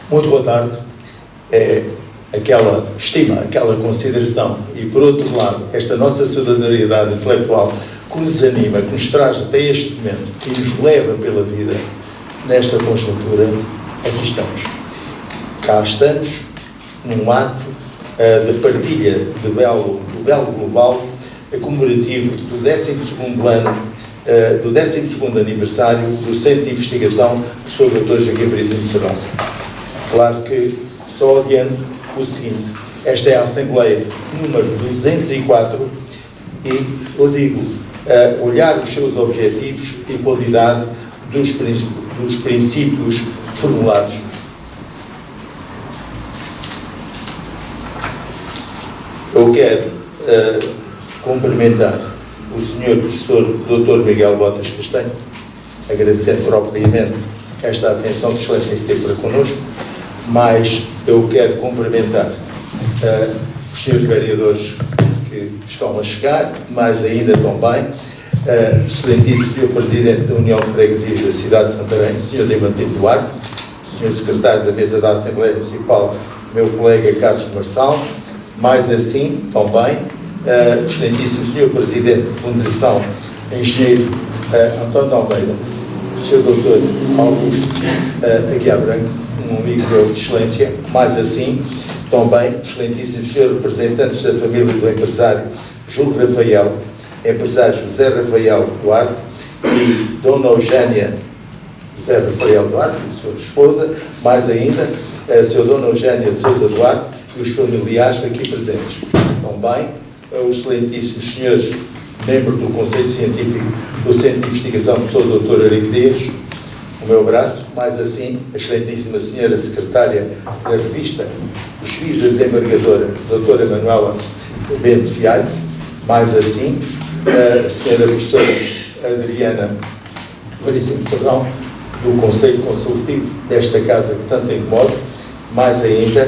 Muito boa tarde. É aquela estima, aquela consideração e, por outro lado, esta nossa solidariedade intelectual que nos anima, que nos traz até este momento e nos leva pela vida nesta conjuntura, aqui estamos. Cá estamos num ato de partilha do Belo Global comemorativo do 12º ano, do 12º aniversário do Centro de Investigação sobre Dr. Joaquim Veríssimo de Serrão. Claro que só adianto o seguinte: esta é a Assembleia número 204 e, eu digo, olhar os seus objetivos e qualidade dos princípios formulados. Eu quero cumprimentar o Sr. Professor Dr. Miguel Botas Castanho, agradecendo propriamente esta atenção de excelência que teve para connosco, mas eu quero cumprimentar os senhores vereadores que estão a chegar, mais ainda também, o excelentíssimo Sr. Presidente da União de Freguesias da cidade de Santarém, Sr. Diamantino Duarte, o Sr. Secretário da Mesa da Assembleia Municipal, meu colega Carlos Marçal, mais assim também, o excelentíssimo Sr. Presidente de Fundação, Engenheiro António Almeida, o Sr. Dr. Augusto Aguiar Branco, um amigo meu de excelência, mais assim também, excelentíssimos senhores representantes da família do empresário Júlio Rafael, empresário José Rafael Duarte e Dona Eugénia José Rafael Duarte, sua esposa, mais ainda, a sua Dona Eugénia Sousa Duarte e os familiares aqui presentes. Também, os excelentíssimos senhores membros do Conselho Científico do Centro de Investigação, professor Dr. Arico Dias, o meu abraço, mais assim, a excelentíssima senhora secretária da revista Juíza Desembargadora, doutora Manuela Bento Fialho, mais assim, a senhora professora Adriana Veríssimo de Serrão, do Conselho Consultivo desta casa que tanto incomoda, mais ainda,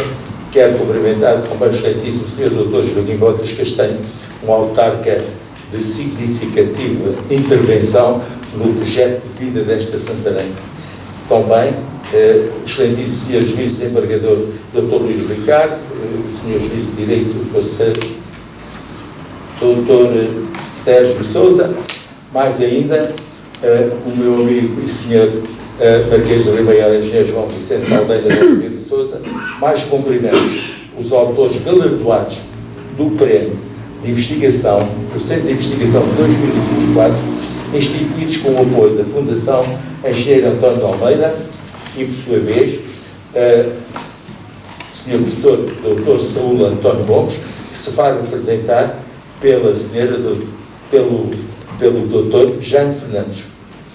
quero cumprimentar também o excelentíssimo senhor Dr. Joaquim Botas Castanho, um autarca de significativa intervenção no projeto de vida desta Santarém. Também, o excelentíssimo senhor Juiz Desembargador Dr. Luís Ricardo, o senhor Juiz de Direito, Dr. Sérgio Sousa, mais ainda, o meu amigo e senhor Marquês de Ribeira, engenheiro João Vicente Saldanha de Oliveira de Sousa, mais cumprimento os autores galardoados do Prémio de Investigação, do Centro de Investigação de 2024, instituídos com o apoio da Fundação Engenheiro António de Almeida e, por sua vez, o Sr. Professor Dr. Saúl António Gomes, que se vai representar pela senhora, pelo Dr. Jaime Fernandes,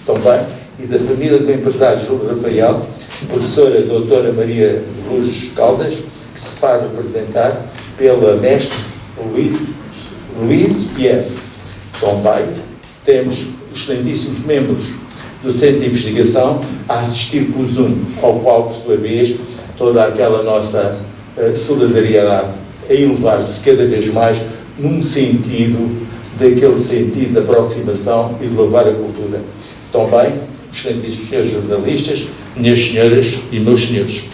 também, e da família do empresário Júlio Rafael, professora doutora Maria Luz Caldas, que se vai representar pela mestre Luís Pierre. Também temos os excelentíssimos membros do Centro de Investigação a assistir por Zoom, ao qual, por sua vez, toda aquela nossa solidariedade a elevar-se cada vez mais num sentido, daquele sentido de aproximação e de levar a cultura. Também, excelentíssimos senhores jornalistas, minhas senhoras e meus senhores.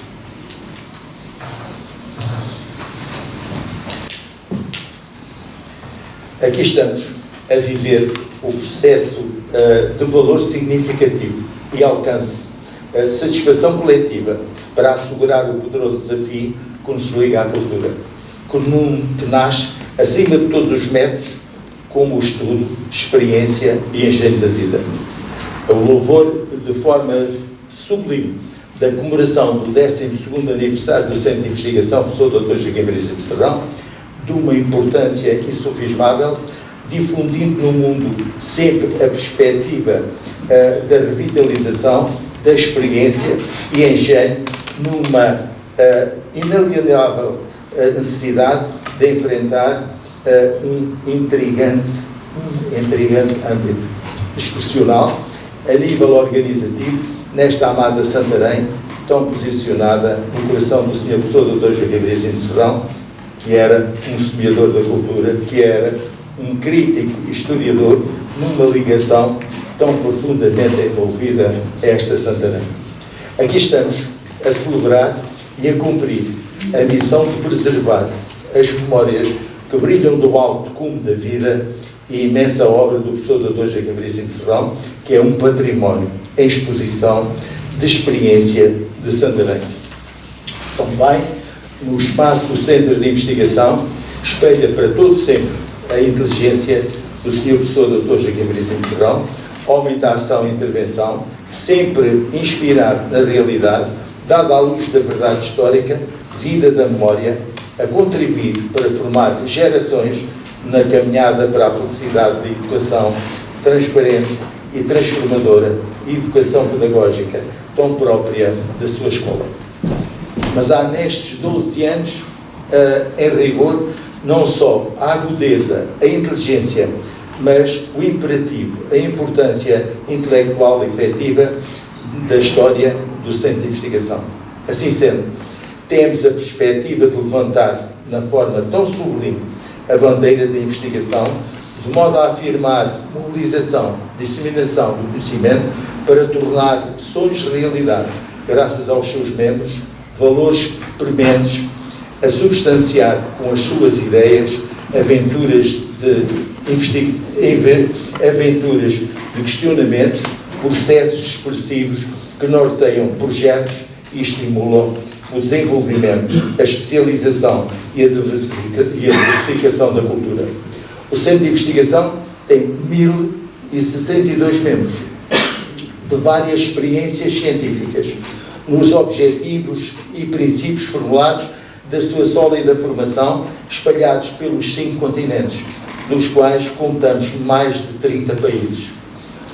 Aqui estamos a viver o processo de valor significativo e alcance satisfação coletiva para assegurar o poderoso desafio que nos liga à cultura, que nasce, acima de todos os métodos, como o estudo, experiência e engenho da vida. O louvor, de forma sublime, da comemoração do 12º aniversário do Centro de Investigação, professor Dr. Joaquim Veríssimo de Serrão, de uma importância insufismável, difundindo no mundo sempre a perspectiva da revitalização, da experiência e engenho, numa inalienável necessidade de enfrentar um intrigante âmbito expressional a nível organizativo nesta amada Santarém, tão posicionada no coração do Sr. Professor Dr. Joaquim Veríssimo de Serrão, que era um semeador da cultura, que era um crítico historiador, numa ligação tão profundamente envolvida a esta Santarém. Aqui estamos a celebrar e a cumprir a missão de preservar as memórias que brilham do alto cume da vida e a imensa obra do professor Dr. Joaquim Veríssimo Ferrão, que é um património em exposição de experiência de Santarém. Também, no espaço do Centro de Investigação, espelha para todo sempre a inteligência do Sr. Professor Dr. Joaquim Veríssimo Ferrão, homem da ação e intervenção, sempre inspirado na realidade, dado à luz da verdade histórica, vida da memória, a contribuir para formar gerações na caminhada para a felicidade de educação transparente e transformadora e vocação pedagógica tão própria da sua escola. Mas há nestes 12 anos, em rigor, não só a agudeza, a inteligência, mas o imperativo, a importância intelectual e efetiva da história do Centro de Investigação. Assim sendo, temos a perspectiva de levantar, na forma tão sublime, a bandeira da investigação, de modo a afirmar mobilização, disseminação do conhecimento para tornar sonhos realidade, graças aos seus membros, valores prementes, a substanciar com as suas ideias aventuras de questionamentos, processos expressivos que norteiam projetos e estimulam o desenvolvimento, a especialização e a diversificação da cultura. O Centro de Investigação tem 1062 membros, de várias experiências científicas, nos objetivos e princípios formulados da sua sólida formação, espalhados pelos 5 continentes, dos quais contamos mais de 30 países.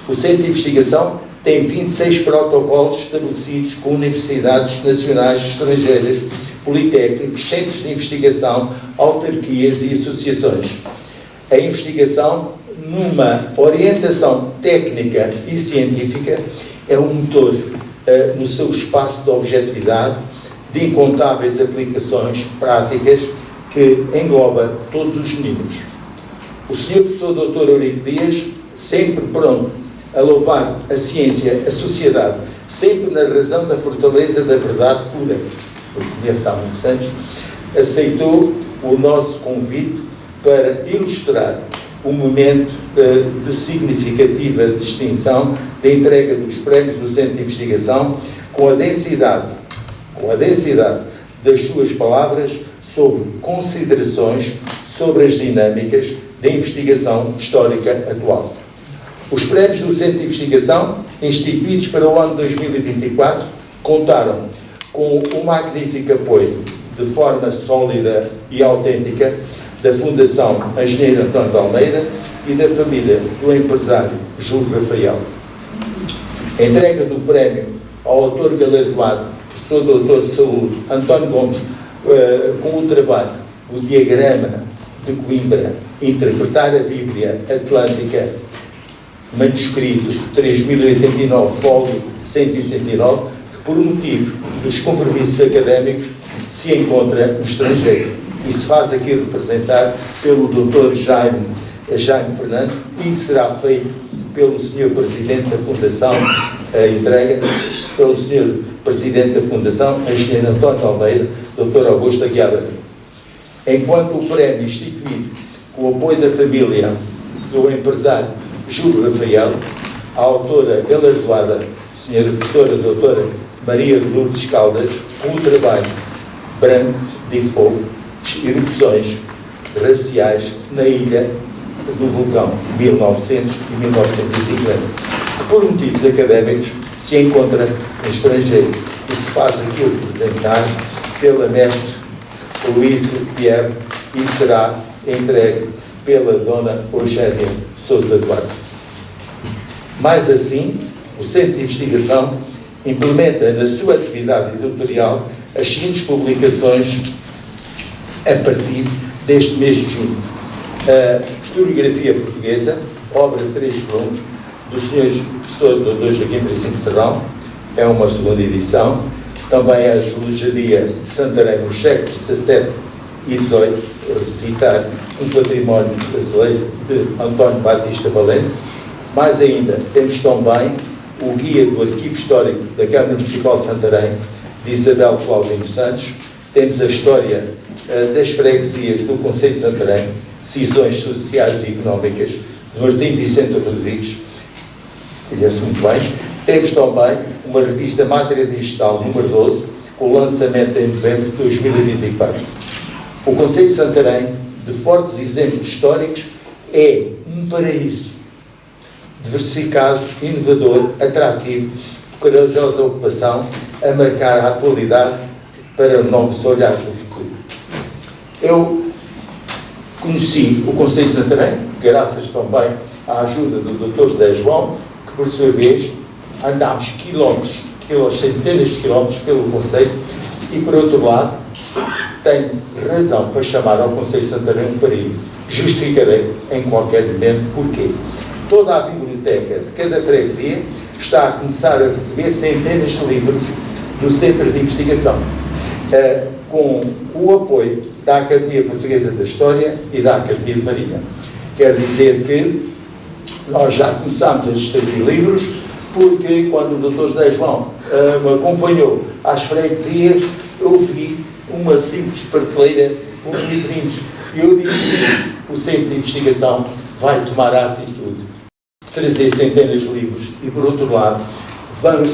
O Centro de Investigação tem 26 protocolos estabelecidos com universidades nacionais e estrangeiras, politécnicos, centros de investigação, autarquias e associações. A investigação, numa orientação técnica e científica, é um motor no seu espaço de objetividade, de incontáveis aplicações práticas que engloba todos os meninos. O Sr. Professor Dr. Eurico Dias, sempre pronto a louvar a ciência, a sociedade, sempre na razão da fortaleza da verdade pura, porque conhece há muitos anos, aceitou o nosso convite para ilustrar um momento de significativa distinção da entrega dos prémios do Centro de Investigação, com a densidade das suas palavras sobre considerações sobre as dinâmicas da investigação histórica atual. Os prémios do Centro de Investigação, instituídos para o ano 2024, contaram com um magnífico apoio, de forma sólida e autêntica, da Fundação Engenheiro António de Almeida e da família do empresário Júlio Rafael. A entrega do prémio ao autor galardoado, professor doutor de saúde, António Gomes, com o trabalho, o diagrama de Coimbra, interpretar a Bíblia Atlântica, manuscrito 3089, fólio 189, que por motivo dos compromissos académicos se encontra no estrangeiro e se faz aqui representar pelo Dr. Jaime Fernandes e será feito pelo Sr. Presidente da Fundação, a entrega pelo Sr. Presidente da Fundação, Engenheiro António Almeida, Dr. Augusto Aguiar. Enquanto o prémio instituído com o apoio da família do empresário Júlio Rafael, a autora galardoada, Sra. Professora Doutora Maria de Lourdes Caldas, com o trabalho Branco de Fogo, erupções raciais na ilha do vulcão 1900 e 1950, que por motivos académicos se encontra no estrangeiro e se faz aqui representar pela mestre Luísa Pierre e será entregue pela dona Eugénia Sousa Duarte. Mais assim, o Centro de Investigação implementa na sua atividade editorial as seguintes publicações a partir deste mês de junho. A Historiografia Portuguesa, obra de 3 volumes, do Sr. Professor Dr. Joaquim Veríssimo Ferrão, é uma segunda edição. Também a Zoologia de Santarém nos séculos XVII e XVIII, revisitar um património brasileiro de António Batista Valente. Mais ainda, temos também o Guia do Arquivo Histórico da Câmara Municipal de Santarém, de Isabel Cláudio dos Santos, temos a história das freguesias do Conselho de Santarém, decisões sociais e económicas, de Martim Vicente Rodrigues, conheço muito bem. Temos também uma revista Matéria Digital número 12, com o lançamento em novembro de 2024. O Conselho de Santarém, de fortes exemplos históricos, é um paraíso diversificado, inovador, atrativo, de corajosa ocupação, a marcar a atualidade para novos olhares do futuro. Eu conheci o Conselho de Santarém, graças também à ajuda do Dr. José João, que por sua vez andámos centenas de quilómetros pelo Conselho, e por outro lado, tenho razão para chamar ao Conselho de Santarém um paraíso. Justificarei em qualquer momento porquê. Toda a biblioteca de cada freguesia está a começar a receber centenas de livros do Centro de Investigação, com o apoio da Academia Portuguesa da História e da Academia de Marinha. Quer dizer que nós já começámos a distribuir livros, porque quando o Dr. José João me acompanhou às freguesias, eu vi uma simples prateleira com os livrinhos. E eu disse que o Centro de Investigação vai tomar a atitude de trazer centenas de livros e, por outro lado,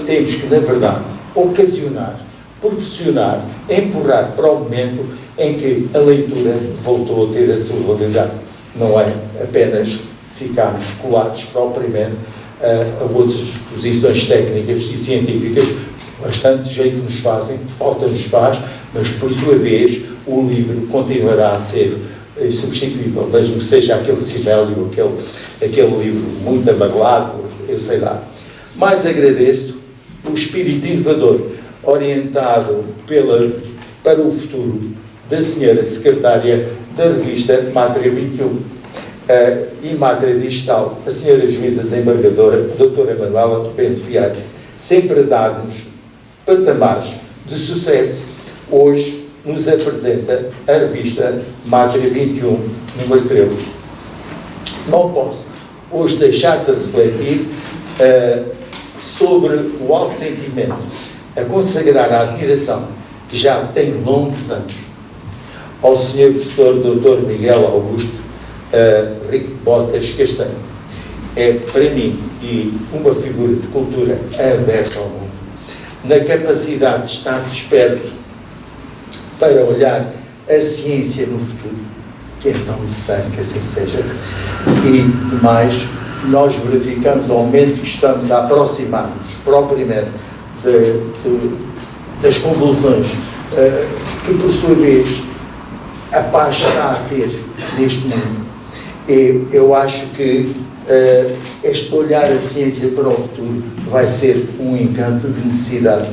temos que, na verdade, ocasionar, proporcionar, empurrar para o momento em que a leitura voltou a ter a sua validade. Não é apenas ficarmos colados propriamente a outras posições técnicas e científicas, bastante jeito nos fazem, falta nos faz, mas por sua vez o livro continuará a ser insubstituível, mesmo que seja aquele Sibélio, aquele livro muito amarelado, eu sei lá. Mas agradeço o espírito inovador orientado para o futuro da senhora secretária da revista Matéria 21 e Matéria Digital, a senhora juíza desembargadora, a doutora Manuela Bento Vieira, sempre a dar-nos patamares de sucesso. Hoje nos apresenta a revista Matéria 21, número 13. Não posso hoje deixar de refletir sobre o alto sentimento, a consagrar a admiração que já tem longos anos ao Sr. Professor Dr. Miguel Augusto Rico Botas Castanho. É para mim e uma figura de cultura aberta ao mundo, na capacidade de estar desperto para olhar a ciência no futuro, que é tão necessário que assim seja, e demais, nós verificamos ao momento que estamos a aproximar-nos propriamente das convulsões que, por sua vez, a paz está a ter neste mundo. Eu acho que este olhar a ciência para o futuro vai ser um encanto de necessidade,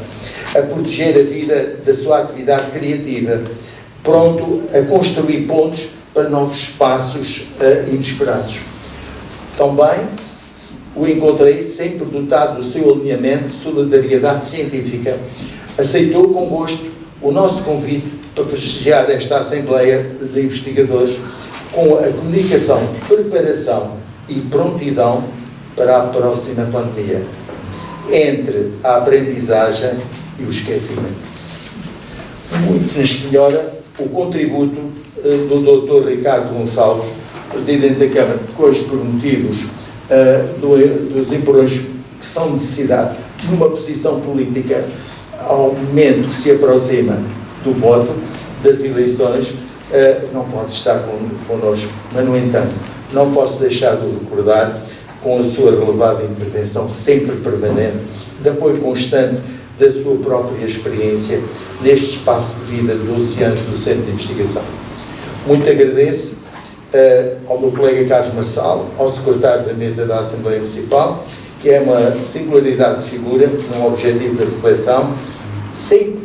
a proteger a vida da sua atividade criativa, pronto a construir pontos para novos espaços inesperados. Também o encontrei sempre dotado do seu alinhamento de solidariedade científica. Aceitou com gosto o nosso convite para prestigiar esta Assembleia de Investigadores com a comunicação, preparação e prontidão para a próxima pandemia, entre a aprendizagem e o esquecimento. Muito nos melhora o contributo do Dr. Ricardo Gonçalves, Presidente da Câmara, que hoje, por motivos dos empurrões que são necessidade numa posição política, ao momento que se aproxima do voto, das eleições, não pode estar connosco. Mas, no entanto, não posso deixar de o recordar com a sua relevada intervenção, sempre permanente, de apoio constante da sua própria experiência neste espaço de vida de 12 anos do Centro de Investigação. Muito agradeço ao meu colega Carlos Marçal, ao secretário da mesa da Assembleia Municipal, que é uma singularidade de figura, num objetivo de reflexão, sempre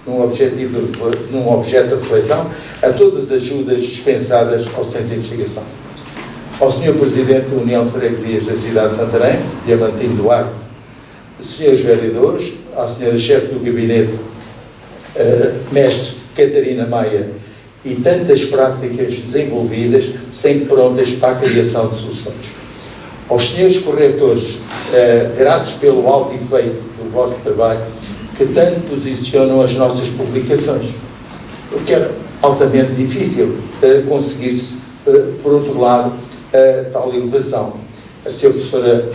num objeto de reflexão, a todas as ajudas dispensadas ao Centro de Investigação. Ao Sr. Presidente da União de Freguesias da cidade de Santarém, Diamantino Duarte, Srs. Vereadores, à Sra. Chefe do Gabinete, Mestre Catarina Maia, e tantas práticas desenvolvidas, sempre prontas para a criação de soluções. Aos senhores corretores, gratos pelo alto efeito do vosso trabalho, que tanto posicionam as nossas publicações, o que era altamente difícil conseguir-se, por outro lado, tal elevação. A Sra. Professora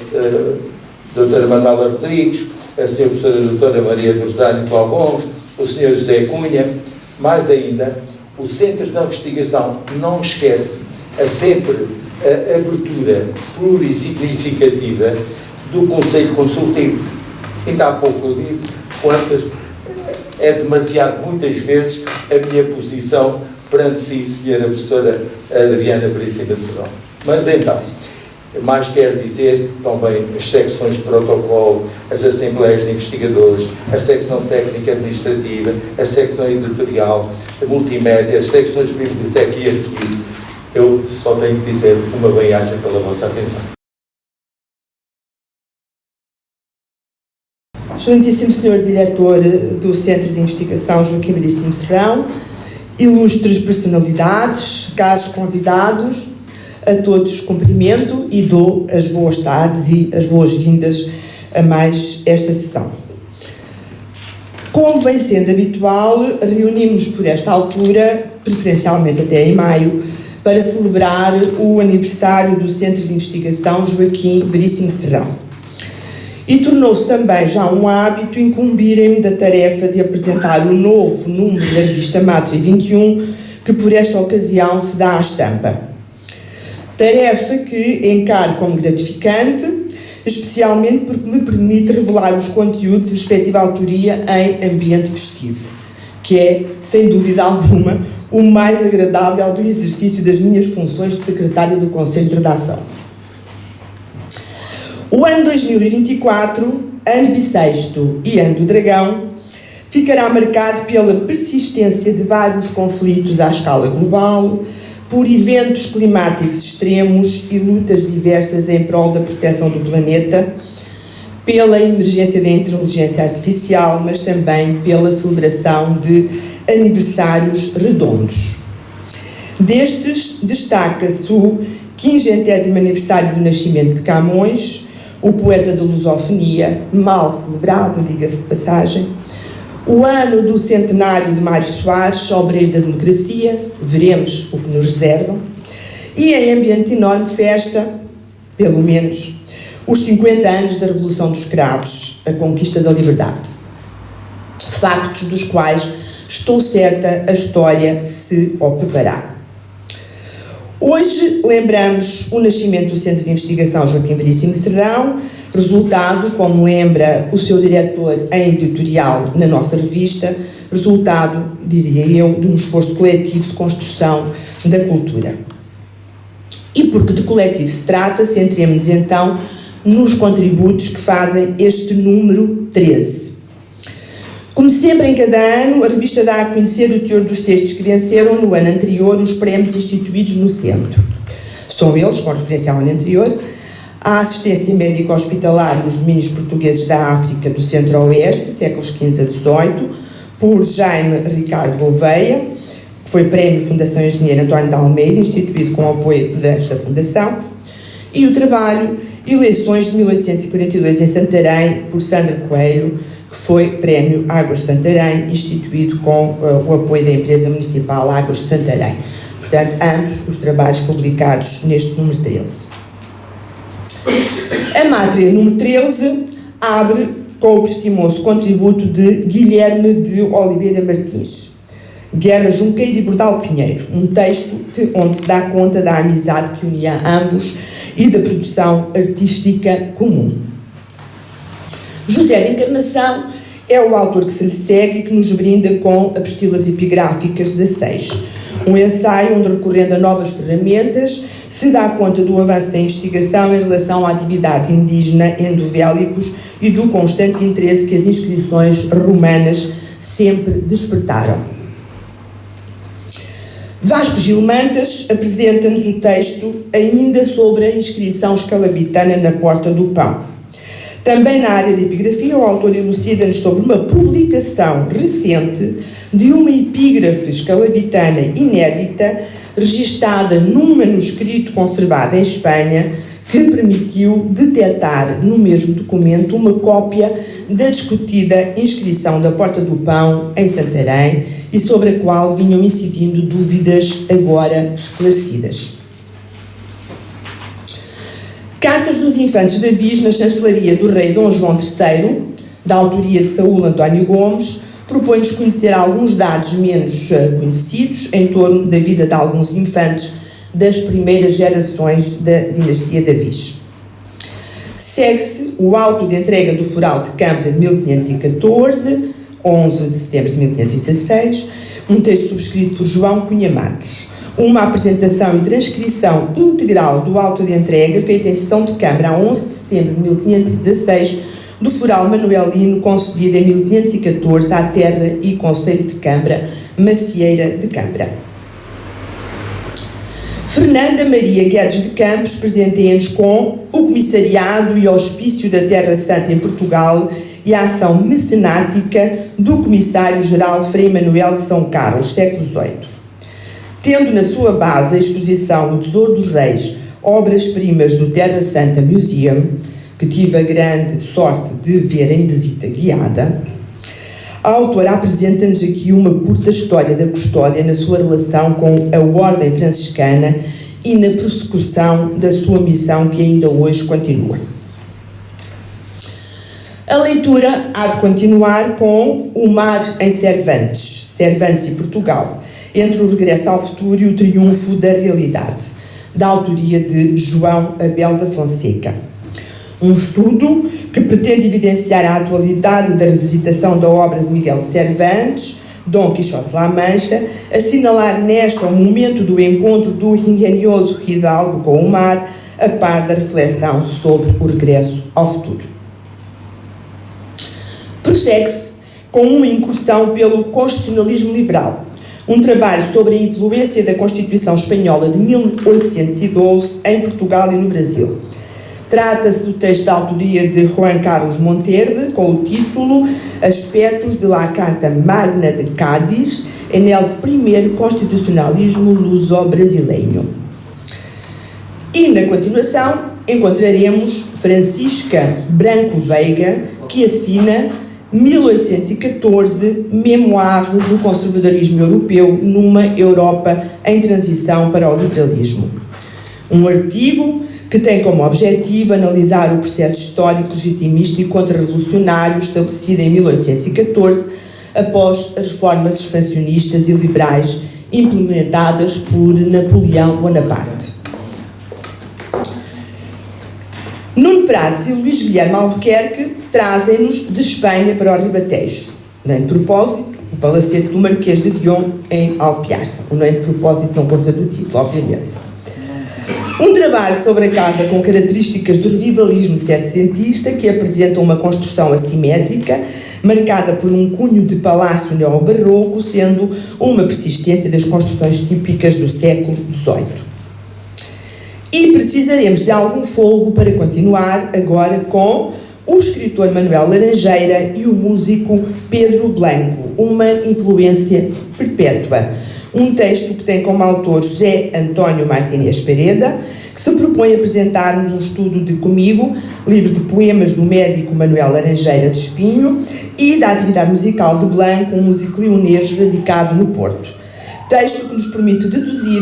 doutora Manuela Rodrigues, a Sra. Professora doutora Maria do Rosário Gomes, o Sr. José Cunha, mais ainda, o Centro de Investigação não esquece sempre a abertura plurissignificativa do Conselho Consultivo. Ainda há pouco eu disse quantas, é demasiado, muitas vezes, a minha posição perante si, Sra. Professora Adriana Veríssima Serrão. Mas então, mais quer dizer também as secções de protocolo, as assembleias de investigadores, a secção técnica administrativa, a secção editorial, a multimédia, as secções de biblioteca e arquivo. Eu só tenho que dizer uma bem-aja pela vossa atenção. Excelentíssimo Sr. Diretor do Centro de Investigação Joaquim Veríssimo Serrão, ilustres personalidades, caros convidados, a todos cumprimento e dou as boas tardes e as boas-vindas a mais esta sessão. Como vem sendo habitual, reunimos-nos por esta altura, preferencialmente até em maio, para celebrar o aniversário do Centro de Investigação Joaquim Veríssimo Serrão. E tornou-se também já um hábito incumbirem-me da tarefa de apresentar o novo número da revista Mátria 21, que por esta ocasião se dá à estampa. Tarefa que encaro como gratificante, especialmente porque me permite revelar os conteúdos e respectiva autoria em ambiente festivo, que é, sem dúvida alguma, o mais agradável do exercício das minhas funções de secretária do Conselho de Redação. O ano 2024, ano bissexto e ano do dragão, ficará marcado pela persistência de vários conflitos à escala global, por eventos climáticos extremos e lutas diversas em prol da proteção do planeta, pela emergência da inteligência artificial, mas também pela celebração de aniversários redondos. Destes, destaca-se o 50º aniversário do nascimento de Camões, o poeta da lusofonia, mal celebrado, diga-se de passagem, o ano do centenário de Mário Soares, obreiro da democracia, veremos o que nos reservam, e em ambiente de enorme festa, pelo menos, os 50 anos da Revolução dos Cravos, a conquista da liberdade. Factos dos quais, estou certa, a história se ocupará. Hoje lembramos o nascimento do Centro de Investigação Joaquim Veríssimo Serrão, resultado, como lembra o seu diretor em editorial na nossa revista, resultado, dizia eu, de um esforço coletivo de construção da cultura. E porque de coletivo se trata, centremos-nos então nos contributos que fazem este número 13. Como sempre, em cada ano, a revista dá a conhecer o teor dos textos que venceram no ano anterior os prémios instituídos no centro. São eles, com referência ao ano anterior, a assistência médica hospitalar nos domínios portugueses da África do Centro-Oeste, séculos XV a XVIII, por Jaime Ricardo Gouveia, que foi prémio Fundação Engenheiro António de Almeida, instituído com o apoio desta fundação, e o trabalho Eleições de 1842 em Santarém, por Sandra Coelho, que foi prémio Águas de Santarém, instituído com o apoio da empresa municipal Águas de Santarém. Portanto, ambos os trabalhos publicados neste número 13. A Mátria número 13 abre com o prestimoso contributo de Guilherme de Oliveira Martins, Guerra Junqueira e Bordal Pinheiro, um texto onde se dá conta da amizade que unia ambos e da produção artística comum. José de Encarnação é o autor que se lhe segue e que nos brinda com apostilas epigráficas 16, um ensaio onde, recorrendo a novas ferramentas, se dá conta do avanço da investigação em relação à atividade indígena endovélicos e do constante interesse que as inscrições romanas sempre despertaram. Vasco Gil Mantas apresenta-nos o texto ainda sobre a inscrição escalabitana na Porta do Pão. Também na área de epigrafia, o autor elucida-nos sobre uma publicação recente de uma epígrafe escalabitana inédita, registada num manuscrito conservado em Espanha, que permitiu detectar no mesmo documento uma cópia da discutida inscrição da Porta do Pão em Santarém e sobre a qual vinham incidindo dúvidas agora esclarecidas. Cartas dos Infantes de Avis na chancelaria do rei Dom João III, da autoria de Saúl António Gomes, propõe-nos conhecer alguns dados menos conhecidos em torno da vida de alguns infantes das primeiras gerações da dinastia de Avis. Segue-se o auto de entrega do Foral de Câmara de 1514, 11 de setembro de 1516, um texto subscrito por João Cunha Matos, uma apresentação e transcrição integral do auto de entrega feita em sessão de Câmara a 11 de setembro de 1516 do Foral Manuelino concedido em 1514 à Terra e Conselho de Câmara, Macieira de Câmara. Fernanda Maria Guedes de Campos presenteia-nos com o comissariado e auspício da Terra Santa em Portugal e a ação mecenática do Comissário-Geral Frei Manuel de São Carlos, século XVIII. Tendo na sua base a exposição O Tesouro dos Reis, obras-primas do Terra Santa Museum, que tive a grande sorte de ver em visita guiada, a autora apresenta-nos aqui uma curta história da custódia na sua relação com a Ordem Franciscana e na prossecução da sua missão que ainda hoje continua. A leitura há de continuar com O Mar em Cervantes, Cervantes e Portugal, entre o regresso ao futuro e o triunfo da realidade, da autoria de João Abel da Fonseca. Um estudo que pretende evidenciar a atualidade da revisitação da obra de Miguel de Cervantes, Dom Quixote de La Mancha, assinalar nesta o momento do encontro do ingenioso hidalgo com o mar, a par da reflexão sobre o regresso ao futuro. Prossegue-se com uma incursão pelo constitucionalismo liberal, um trabalho sobre a influência da Constituição Espanhola de 1812 em Portugal e no Brasil. Trata-se do texto da autoria de Juan Carlos Monterde, com o título Aspectos de la Carta Magna de Cádiz en el primer constitucionalismo luso-brasileño. E, na continuação, encontraremos Francisca Branco Veiga, que assina 1814, Memoire do Conservadorismo Europeu numa Europa em transição para o liberalismo. Um artigo que tem como objetivo analisar o processo histórico legitimista e contra-revolucionário estabelecido em 1814 após as reformas expansionistas e liberais implementadas por Napoleão Bonaparte. Nuno Prates e Luís Guilherme Albuquerque trazem-nos de Espanha para o Ribatejo. Não é de propósito, o palacete do Marquês de Dion em Alpiarça. O não é de propósito não consta do título, obviamente. Um trabalho sobre a casa com características do revivalismo setecentista que apresenta uma construção assimétrica, marcada por um cunho de palácio neobarroco, sendo uma persistência das construções típicas do século XVIII. E precisaremos de algum fôlego para continuar agora com o escritor Manuel Laranjeira e o músico Pedro Blanco, uma influência perpétua. Um texto que tem como autor José António Martínez Pereda, que se propõe a apresentar-nos um estudo de Comigo, livro de poemas do médico Manuel Laranjeira de Espinho, e da atividade musical de Blanco, um músico leonês radicado no Porto. Texto que nos permite deduzir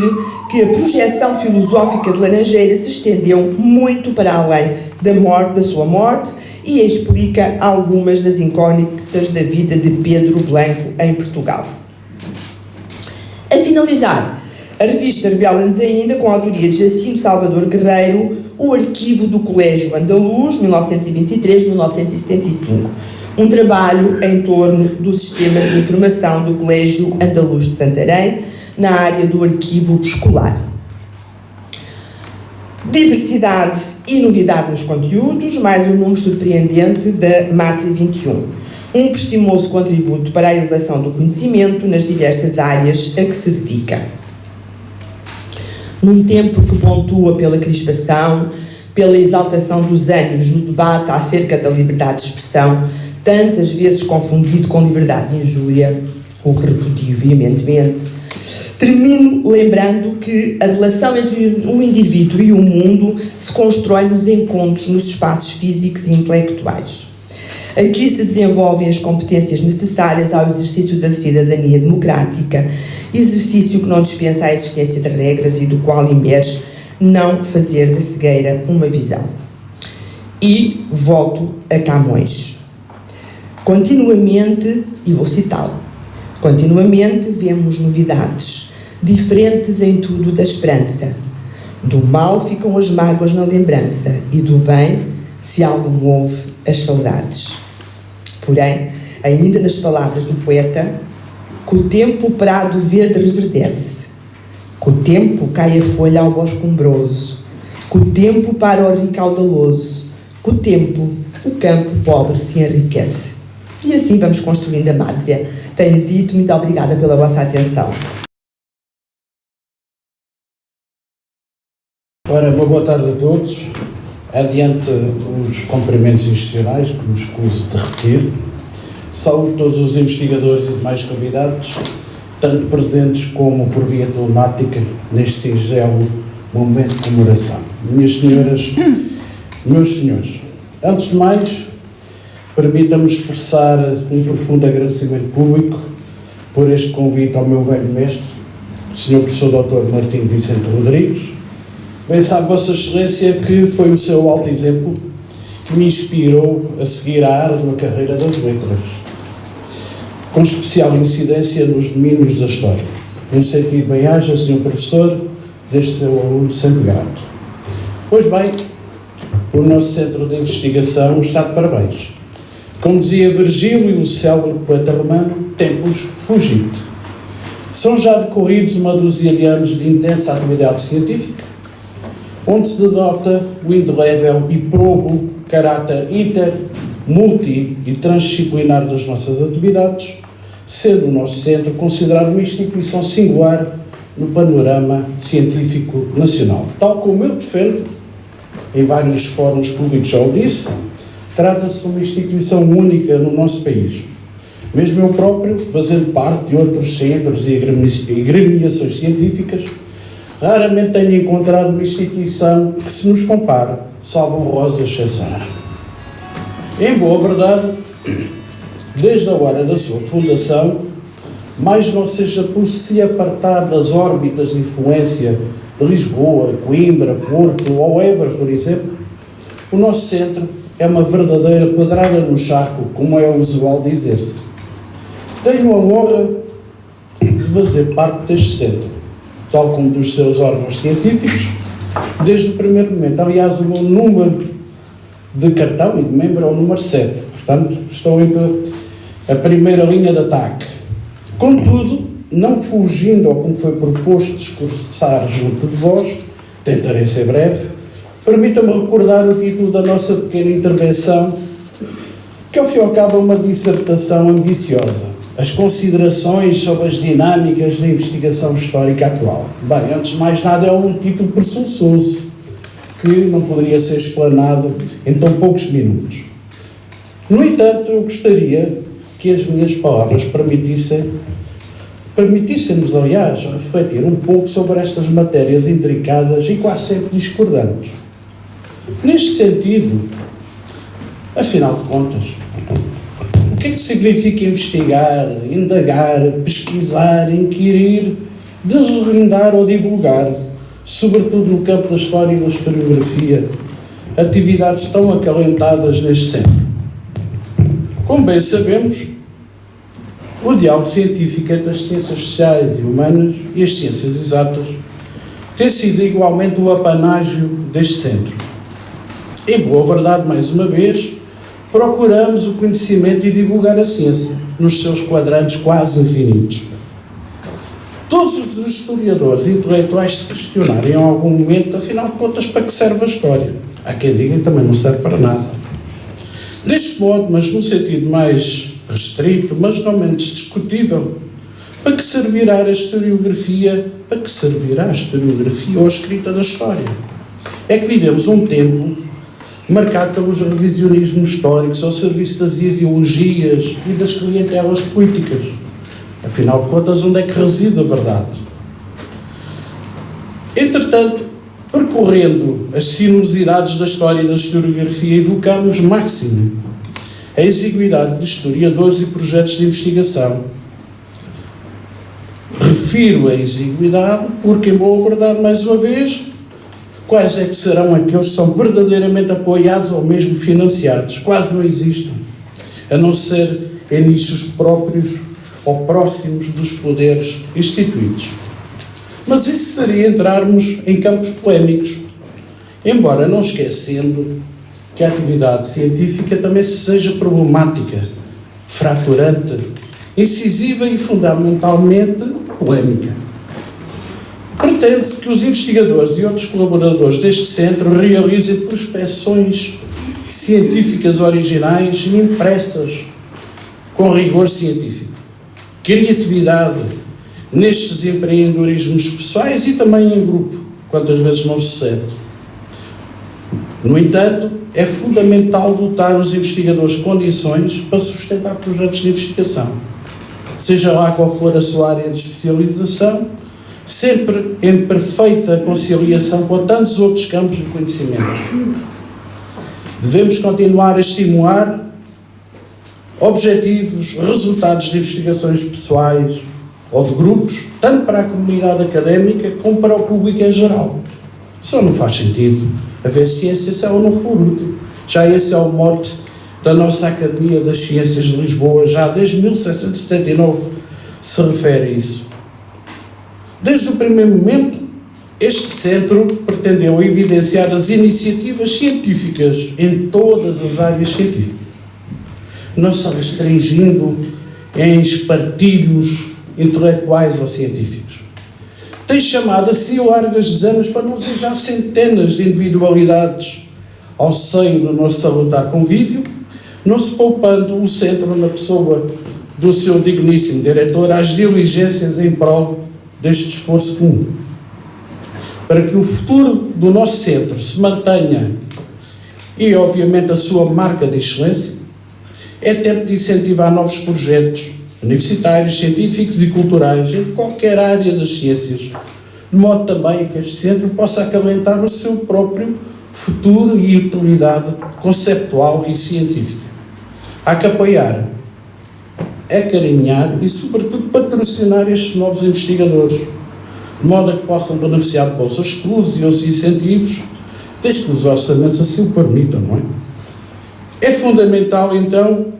que a projeção filosófica de Laranjeira se estendeu muito para além da sua morte, e explica algumas das incógnitas da vida de Pedro Blanco em Portugal. A finalizar, a revista revela-nos ainda, com a autoria de Jacinto Salvador Guerreiro, o arquivo do Colégio Andaluz, 1923-1975, um trabalho em torno do sistema de informação do Colégio Andaluz de Santarém, na área do arquivo escolar. Diversidade e novidade nos conteúdos, mais um número surpreendente da Mátria 21. Um prestimoso contributo para a elevação do conhecimento nas diversas áreas a que se dedica. Num tempo que pontua pela crispação, pela exaltação dos ânimos no debate acerca da liberdade de expressão, tantas vezes confundido com liberdade de injúria, o que repudio veementemente, Termino lembrando que a relação entre o indivíduo e o mundo se constrói nos encontros, nos espaços físicos e intelectuais. Aqui se desenvolvem as competências necessárias ao exercício da cidadania democrática, exercício que não dispensa a existência de regras e do qual emerge não fazer da cegueira uma visão. E volto a Camões. Continuamente, e vou citá-lo, continuamente vemos novidades, diferentes em tudo da esperança. Do mal ficam as mágoas na lembrança, e do bem, se algum houve, as saudades. Porém, ainda nas palavras do poeta, que o tempo o prado verde reverdece, que o tempo cai a folha ao bosque umbroso, que o tempo para o rio caudaloso, que o tempo, o campo pobre se enriquece. E assim vamos construindo a mátria. Tenho dito, muito obrigada pela vossa atenção. Ora, uma boa tarde a todos. Adiante os cumprimentos institucionais, que me escuso de repetir. Saúdo todos os investigadores e demais convidados, tanto presentes como por via telemática, neste singelo momento de comemoração. Minhas senhoras, meus senhores, antes de mais, permita-me expressar um profundo agradecimento público por este convite ao meu velho mestre, o Sr. Professor Dr. Martim Vicente Rodrigues. Bem sabe Vossa Excelência que foi o seu alto exemplo que me inspirou a seguir a árdua carreira das letras, com especial incidência nos domínios da história. Num sentido bem-aja, Sr. Professor, deste seu aluno sempre grato. Pois bem, o nosso centro de investigação está de parabéns. Como dizia Virgílio, o célebre poeta romano, tempus fugit. São já decorridos uma dúzia de anos de intensa atividade científica, onde se denota o indelével e probo caráter inter, multi e transdisciplinar das nossas atividades, sendo o nosso centro considerado uma instituição singular no panorama científico nacional. Tal como eu defendo, em vários fóruns públicos já o disse, trata-se de uma instituição única no nosso país. Mesmo eu próprio, fazendo parte de outros centros e agremiações científicas, raramente tenho encontrado uma instituição que se nos compare, salvo honrosas exceções. Em boa verdade, desde a hora da sua fundação, mais não seja por se apartar das órbitas de influência de Lisboa, Coimbra, Porto ou Évora, por exemplo, o nosso centro é uma verdadeira pedrada no charco, como é usual dizer-se. Tenho a honra de fazer parte deste centro, tal como dos seus órgãos científicos, desde o primeiro momento. Aliás, o meu número de cartão e de membro é o número 7, portanto, estou entre a primeira linha de ataque. Contudo, não fugindo ao como foi proposto discursar junto de vós, tentarei ser breve, permita-me recordar o título da nossa pequena intervenção, que ao fim e ao cabo é uma dissertação ambiciosa. As considerações sobre as dinâmicas da investigação histórica atual. Bem, antes de mais nada, é um título presunçoso, que não poderia ser explanado em tão poucos minutos. No entanto, eu gostaria que as minhas palavras permitissem-nos, aliás, refletir um pouco sobre estas matérias intricadas e quase sempre discordantes. Neste sentido, afinal de contas, o que é que significa investigar, indagar, pesquisar, inquirir, desvendar ou divulgar, sobretudo no campo da história e da historiografia, atividades tão acalentadas neste centro? Como bem sabemos, o diálogo científico entre as ciências sociais e humanas e as ciências exatas tem sido igualmente o apanágio deste centro. Em boa verdade, mais uma vez, procuramos o conhecimento e divulgar a ciência nos seus quadrantes quase infinitos. Todos os historiadores intelectuais se questionarem em algum momento, afinal de contas, para que serve a história? Há quem diga que também não serve para nada. Deste modo, mas num sentido mais restrito, mas não menos discutível, para que servirá a historiografia? Para que servirá a historiografia ou a escrita da história? É que vivemos um tempo marcado pelos revisionismos históricos ao serviço das ideologias e das clientelas políticas. Afinal de contas, onde é que reside a verdade? Portanto, percorrendo as sinuosidades da história e da historiografia, evocamos máximo a exiguidade de historiadores e projetos de investigação. Refiro a exiguidade porque, em boa verdade, mais uma vez, quais é que serão aqueles que são verdadeiramente apoiados ou mesmo financiados? Quase não existem, a não ser em nichos próprios ou próximos dos poderes instituídos. Mas isso seria entrarmos em campos polémicos, embora não esquecendo que a atividade científica também seja problemática, fraturante, incisiva e fundamentalmente polémica. Pretende-se que os investigadores e outros colaboradores deste centro realizem prospeções científicas originais e impressas com rigor científico, criatividade nestes empreendedorismos pessoais e também em grupo, quantas vezes não sucede. No entanto, é fundamental dotar os investigadores de condições para sustentar projetos de investigação, seja lá qual for a sua área de especialização, sempre em perfeita conciliação com tantos outros campos de conhecimento. Devemos continuar a estimular objetivos, resultados de investigações pessoais ou de grupos, tanto para a comunidade académica como para o público em geral. Só não faz sentido haver ciência se ela não for útil. Já esse é o mote da nossa Academia das Ciências de Lisboa, já desde 1779 se refere a isso. Desde o primeiro momento, este centro pretendeu evidenciar as iniciativas científicas em todas as áreas científicas, não se restringindo em espartilhos intelectuais ou científicos. Tem chamado a si largas dezenas, para não dizer já centenas de individualidades ao seio do nosso salutar convívio, não se poupando o centro na pessoa do seu digníssimo diretor às diligências em prol deste esforço comum. Para que o futuro do nosso centro se mantenha e, obviamente, a sua marca de excelência, é tempo de incentivar novos projetos universitários, científicos e culturais em qualquer área das ciências, de modo também que este centro possa acalentar o seu próprio futuro e utilidade conceptual e científica. Há que apoiar, acarinhar e, sobretudo, patrocinar estes novos investigadores, de modo a que possam beneficiar de bolsas de estudos e outros incentivos, desde que os orçamentos assim o permitam, não é? É fundamental, então,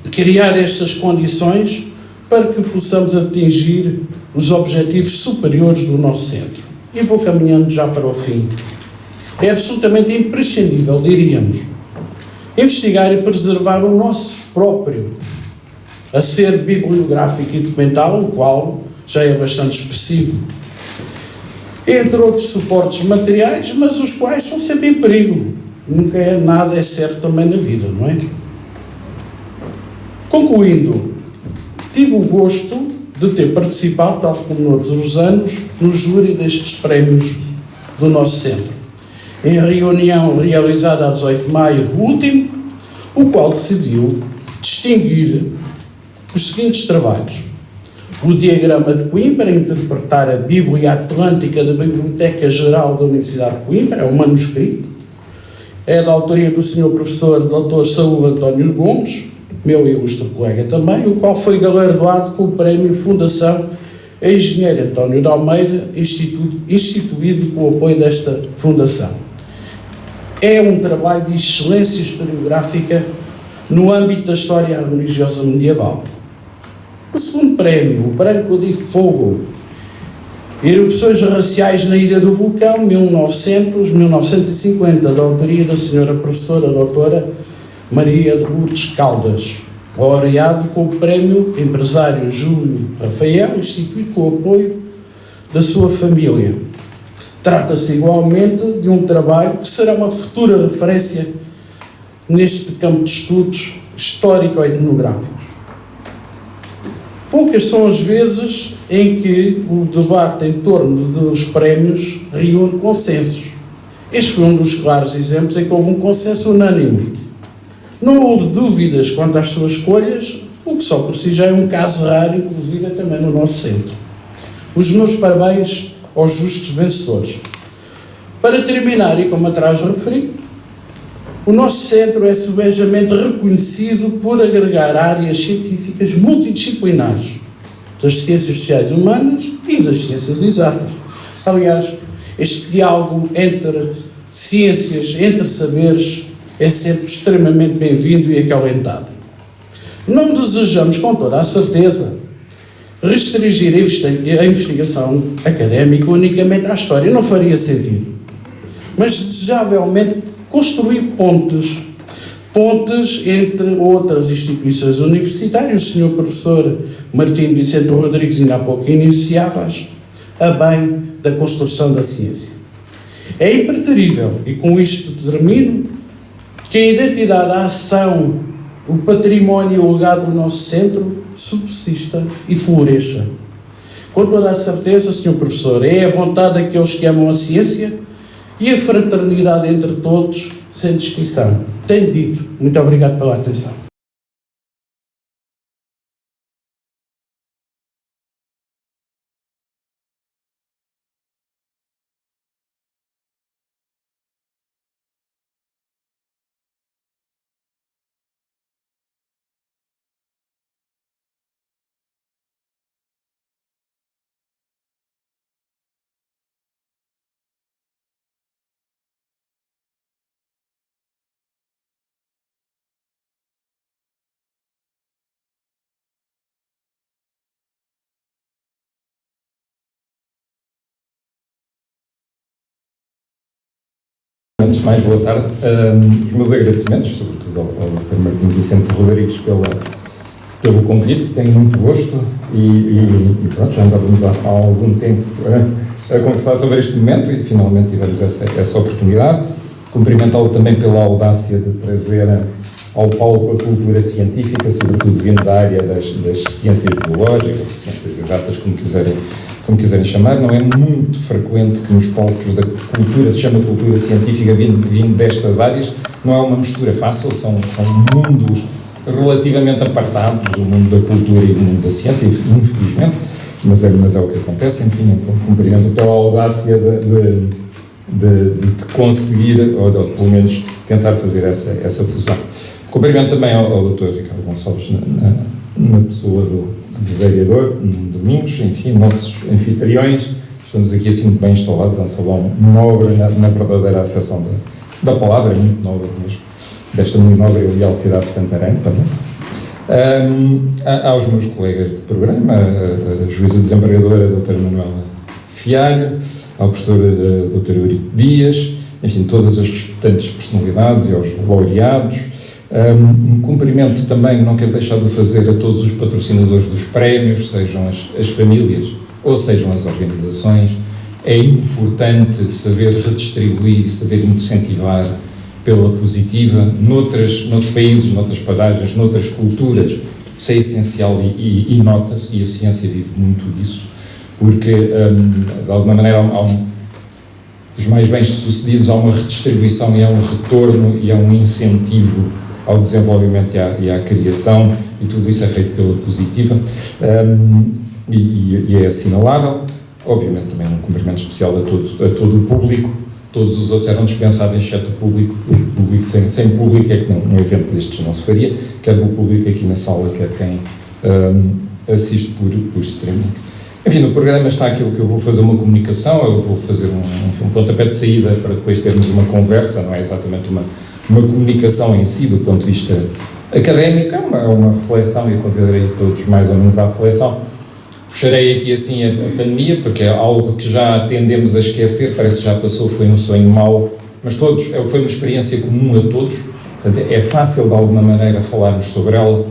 criar estas condições para que possamos atingir os objetivos superiores do nosso centro. E vou caminhando já para o fim. É absolutamente imprescindível, diríamos, investigar e preservar o nosso próprio acervo bibliográfico e documental, o qual já é bastante expressivo, entre outros suportes materiais, mas os quais são sempre em perigo. Nunca nada é certo também na vida, não é? Concluindo, tive o gosto de ter participado, tal como noutros anos, no júri destes prémios do nosso centro, em reunião realizada a 18 de maio último, o qual decidiu distinguir os seguintes trabalhos: o diagrama de Coimbra, a interpretar a Bíblia Atlântica da Biblioteca Geral da Universidade de Coimbra, é um manuscrito, é da autoria do Sr. Professor Dr. Saúl António Gomes, meu ilustre colega também, o qual foi galardoado com o Prémio Fundação Engenheiro António de Almeida, instituído com o apoio desta fundação. É um trabalho de excelência historiográfica no âmbito da história religiosa medieval. O segundo prémio, o Branco de Fogo, Erupções Raciais na Ilha do Vulcão, 1900-1950, da autoria da senhora professora doutora Maria de Lourdes Caldas, laureado com o prémio Empresário Júlio Rafael, instituído com o apoio da sua família. Trata-se igualmente de um trabalho que será uma futura referência neste campo de estudos histórico-etnográficos. Poucas são as vezes em que o debate em torno dos prémios reúne consensos. Este foi um dos claros exemplos em que houve um consenso unânime. Não houve dúvidas quanto às suas escolhas, o que só por si já é um caso raro, inclusive também no nosso centro. Os meus parabéns aos justos vencedores. Para terminar, e como atrás referi, o nosso centro é subejamente reconhecido por agregar áreas científicas multidisciplinares, das ciências sociais e humanas e das ciências exatas. Aliás, este diálogo entre ciências, entre saberes, é sempre extremamente bem-vindo e acalentado. Não desejamos, com toda a certeza, restringir a investigação académica unicamente à história, não faria sentido. Mas, desejavelmente, construir pontes entre outras instituições universitárias. O Sr. Professor Martim Vicente Rodrigues ainda há pouco iniciava-as a bem da construção da ciência. É impreterível, e com isto termino, que a identidade, a ação, o património e o legado do nosso centro subsista e floresça. Com toda a certeza, Sr. Professor, é a vontade daqueles que amam a ciência e a fraternidade entre todos, sem descrição. Tenho dito. Muito obrigado pela atenção. Antes de mais, boa tarde. Os meus agradecimentos, sobretudo ao Dr. Martim Vicente Rodrigues pelo convite. Tenho muito gosto e pronto, já andávamos há algum tempo a conversar sobre este momento e finalmente tivemos essa oportunidade. Cumprimentá-lo também pela audácia de trazer ao palco a cultura científica, sobretudo vindo da área das ciências biológicas, ciências exatas, como quiserem chamar. Não é muito frequente que nos palcos da cultura se chama cultura científica vindo destas áreas. Não é uma mistura fácil, são mundos relativamente apartados, o mundo da cultura e o mundo da ciência, infelizmente, mas é o que acontece. Enfim, então cumprimento pela audácia de conseguir, ou de, pelo menos, tentar fazer essa fusão. Cumprimento também ao Dr. Ricardo Gonçalves na pessoa do vereador, Domingos, enfim, nossos anfitriões. Estamos aqui assim muito bem instalados, é um salão nobre na verdadeira acessão da palavra, muito nobre mesmo, desta muito nobre e leal cidade de Santarém também. Aos meus colegas de programa, a juíza desembargadora, a doutora Manuela Fialho, ao professor Dr. Eurico Dias, enfim, todas as restantes personalidades e aos laureados. Um cumprimento também, não quero deixar de fazer a todos os patrocinadores dos prémios, sejam as famílias ou sejam as organizações. É importante saber redistribuir, saber incentivar pela positiva. Noutros países, noutras paragens, noutras culturas, isso é essencial e nota-se, e a ciência vive muito disso, porque, de alguma maneira, os mais bem-sucedidos, há uma redistribuição e há um retorno e há um incentivo ao desenvolvimento e à criação, e tudo isso é feito pela positiva, e é assinalável. Obviamente também um cumprimento especial a todo o público. Todos os outros eram dispensáveis, exceto o público. O público sem público é que um evento destes não se faria, quer o público aqui na sala, quer quem assiste por streaming. Enfim, no programa está aquilo que eu vou fazer uma comunicação, eu vou fazer um pontapé de saída para depois termos uma conversa, não é exatamente uma comunicação em si, do ponto de vista académico, é uma reflexão, e eu convidarei todos mais ou menos à reflexão. Puxarei aqui assim a pandemia, porque é algo que já tendemos a esquecer, parece que já passou, foi um sonho mau, mas foi uma experiência comum a todos, portanto é fácil de alguma maneira falarmos sobre ela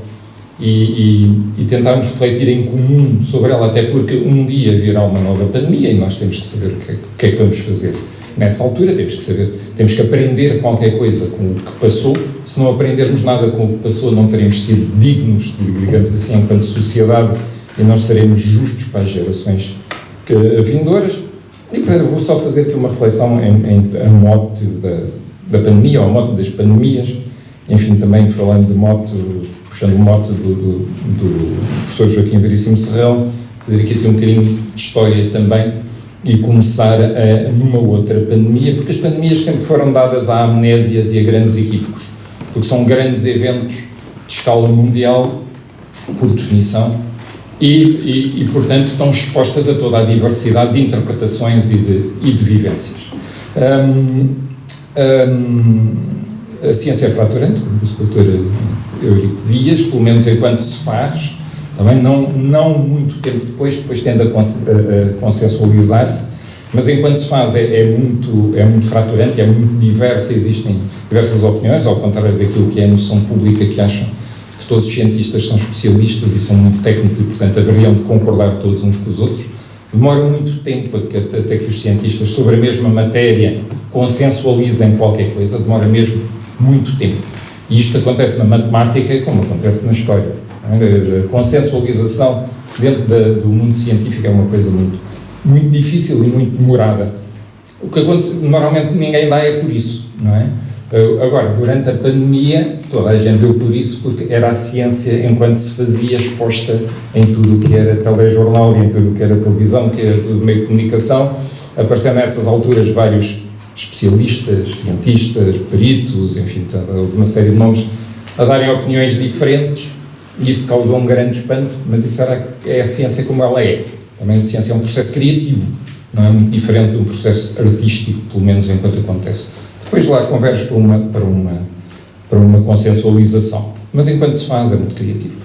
e tentarmos refletir em comum sobre ela, até porque um dia virá uma nova pandemia e nós temos que saber o que é que vamos fazer. Nessa altura temos que aprender qualquer coisa com o que passou. Se não aprendermos nada com o que passou, não teremos sido dignos, digamos assim, enquanto sociedade, e nós seremos justos para as gerações vindouras. E, portanto, eu vou só fazer aqui uma reflexão a mote da pandemia, ou a mote das pandemias, enfim, também falando de mote, puxando o mote do professor Joaquim Veríssimo Serrão, fazer aqui assim um bocadinho de história também, e começar numa outra pandemia, porque as pandemias sempre foram dadas a amnésias e a grandes equívocos, porque são grandes eventos de escala mundial, por definição, e portanto estão expostas a toda a diversidade de interpretações e de vivências. A ciência é fraturante, como disse o Dr. Eurico Dias, pelo menos enquanto se faz, também não muito tempo depois tende a consensualizar-se, mas enquanto se faz é muito fraturante, é muito diversa, existem diversas opiniões, ao contrário daquilo que é a noção pública, que acham que todos os cientistas são especialistas e são muito técnicos e, portanto, haveriam de concordar todos uns com os outros. Demora muito tempo até que os cientistas sobre a mesma matéria consensualizem qualquer coisa, demora mesmo muito tempo. E isto acontece na matemática como acontece na história. A consensualização dentro do mundo científico é uma coisa muito difícil e muito demorada. O que acontece, normalmente ninguém dá é por isso, não é? Agora, durante a pandemia, toda a gente deu por isso, porque era a ciência, enquanto se fazia, exposta em tudo o que era telejornal e em tudo o que era televisão, que era tudo meio de comunicação. Apareceram nessas alturas vários especialistas, cientistas, peritos, enfim, houve uma série de nomes a darem opiniões diferentes, e isso causou um grande espanto, mas isso é a ciência como ela é. Também a ciência é um processo criativo, não é muito diferente de um processo artístico, pelo menos enquanto acontece. Depois lá converge para uma consensualização, mas enquanto se faz é muito criativo.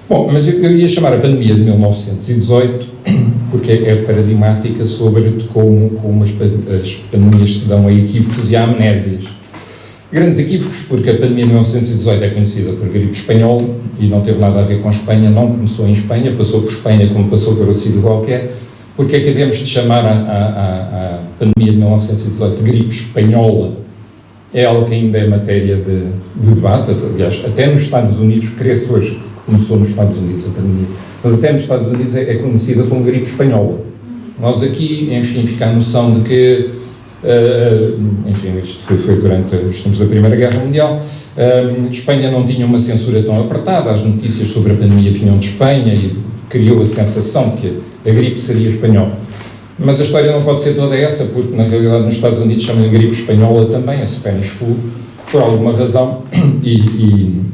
Bom, mas eu ia chamar a pandemia de 1918, porque é paradigmática sobre como as pandemias se dão a equívocos e a amnésias. Grandes equívocos, porque a pandemia de 1918 é conhecida por gripe espanhola e não teve nada a ver com a Espanha, não começou em Espanha, passou por Espanha como passou por outro sítio qualquer. Porque é que havemos de chamar a pandemia de 1918 de gripe espanhola? É algo que ainda é matéria de debate, aliás, até nos Estados Unidos, creio-se hoje que começou nos Estados Unidos a pandemia, mas até nos Estados Unidos é conhecida como gripe espanhola. Nós aqui, enfim, fica a noção de que, enfim, isto foi durante os tempos da Primeira Guerra Mundial, Espanha não tinha uma censura tão apertada, as notícias sobre a pandemia vinham de Espanha e criou a sensação que a gripe seria espanhola. Mas a história não pode ser toda essa, porque na realidade nos Estados Unidos chamam-lhe gripe espanhola também, a Spanish flu, por alguma razão, e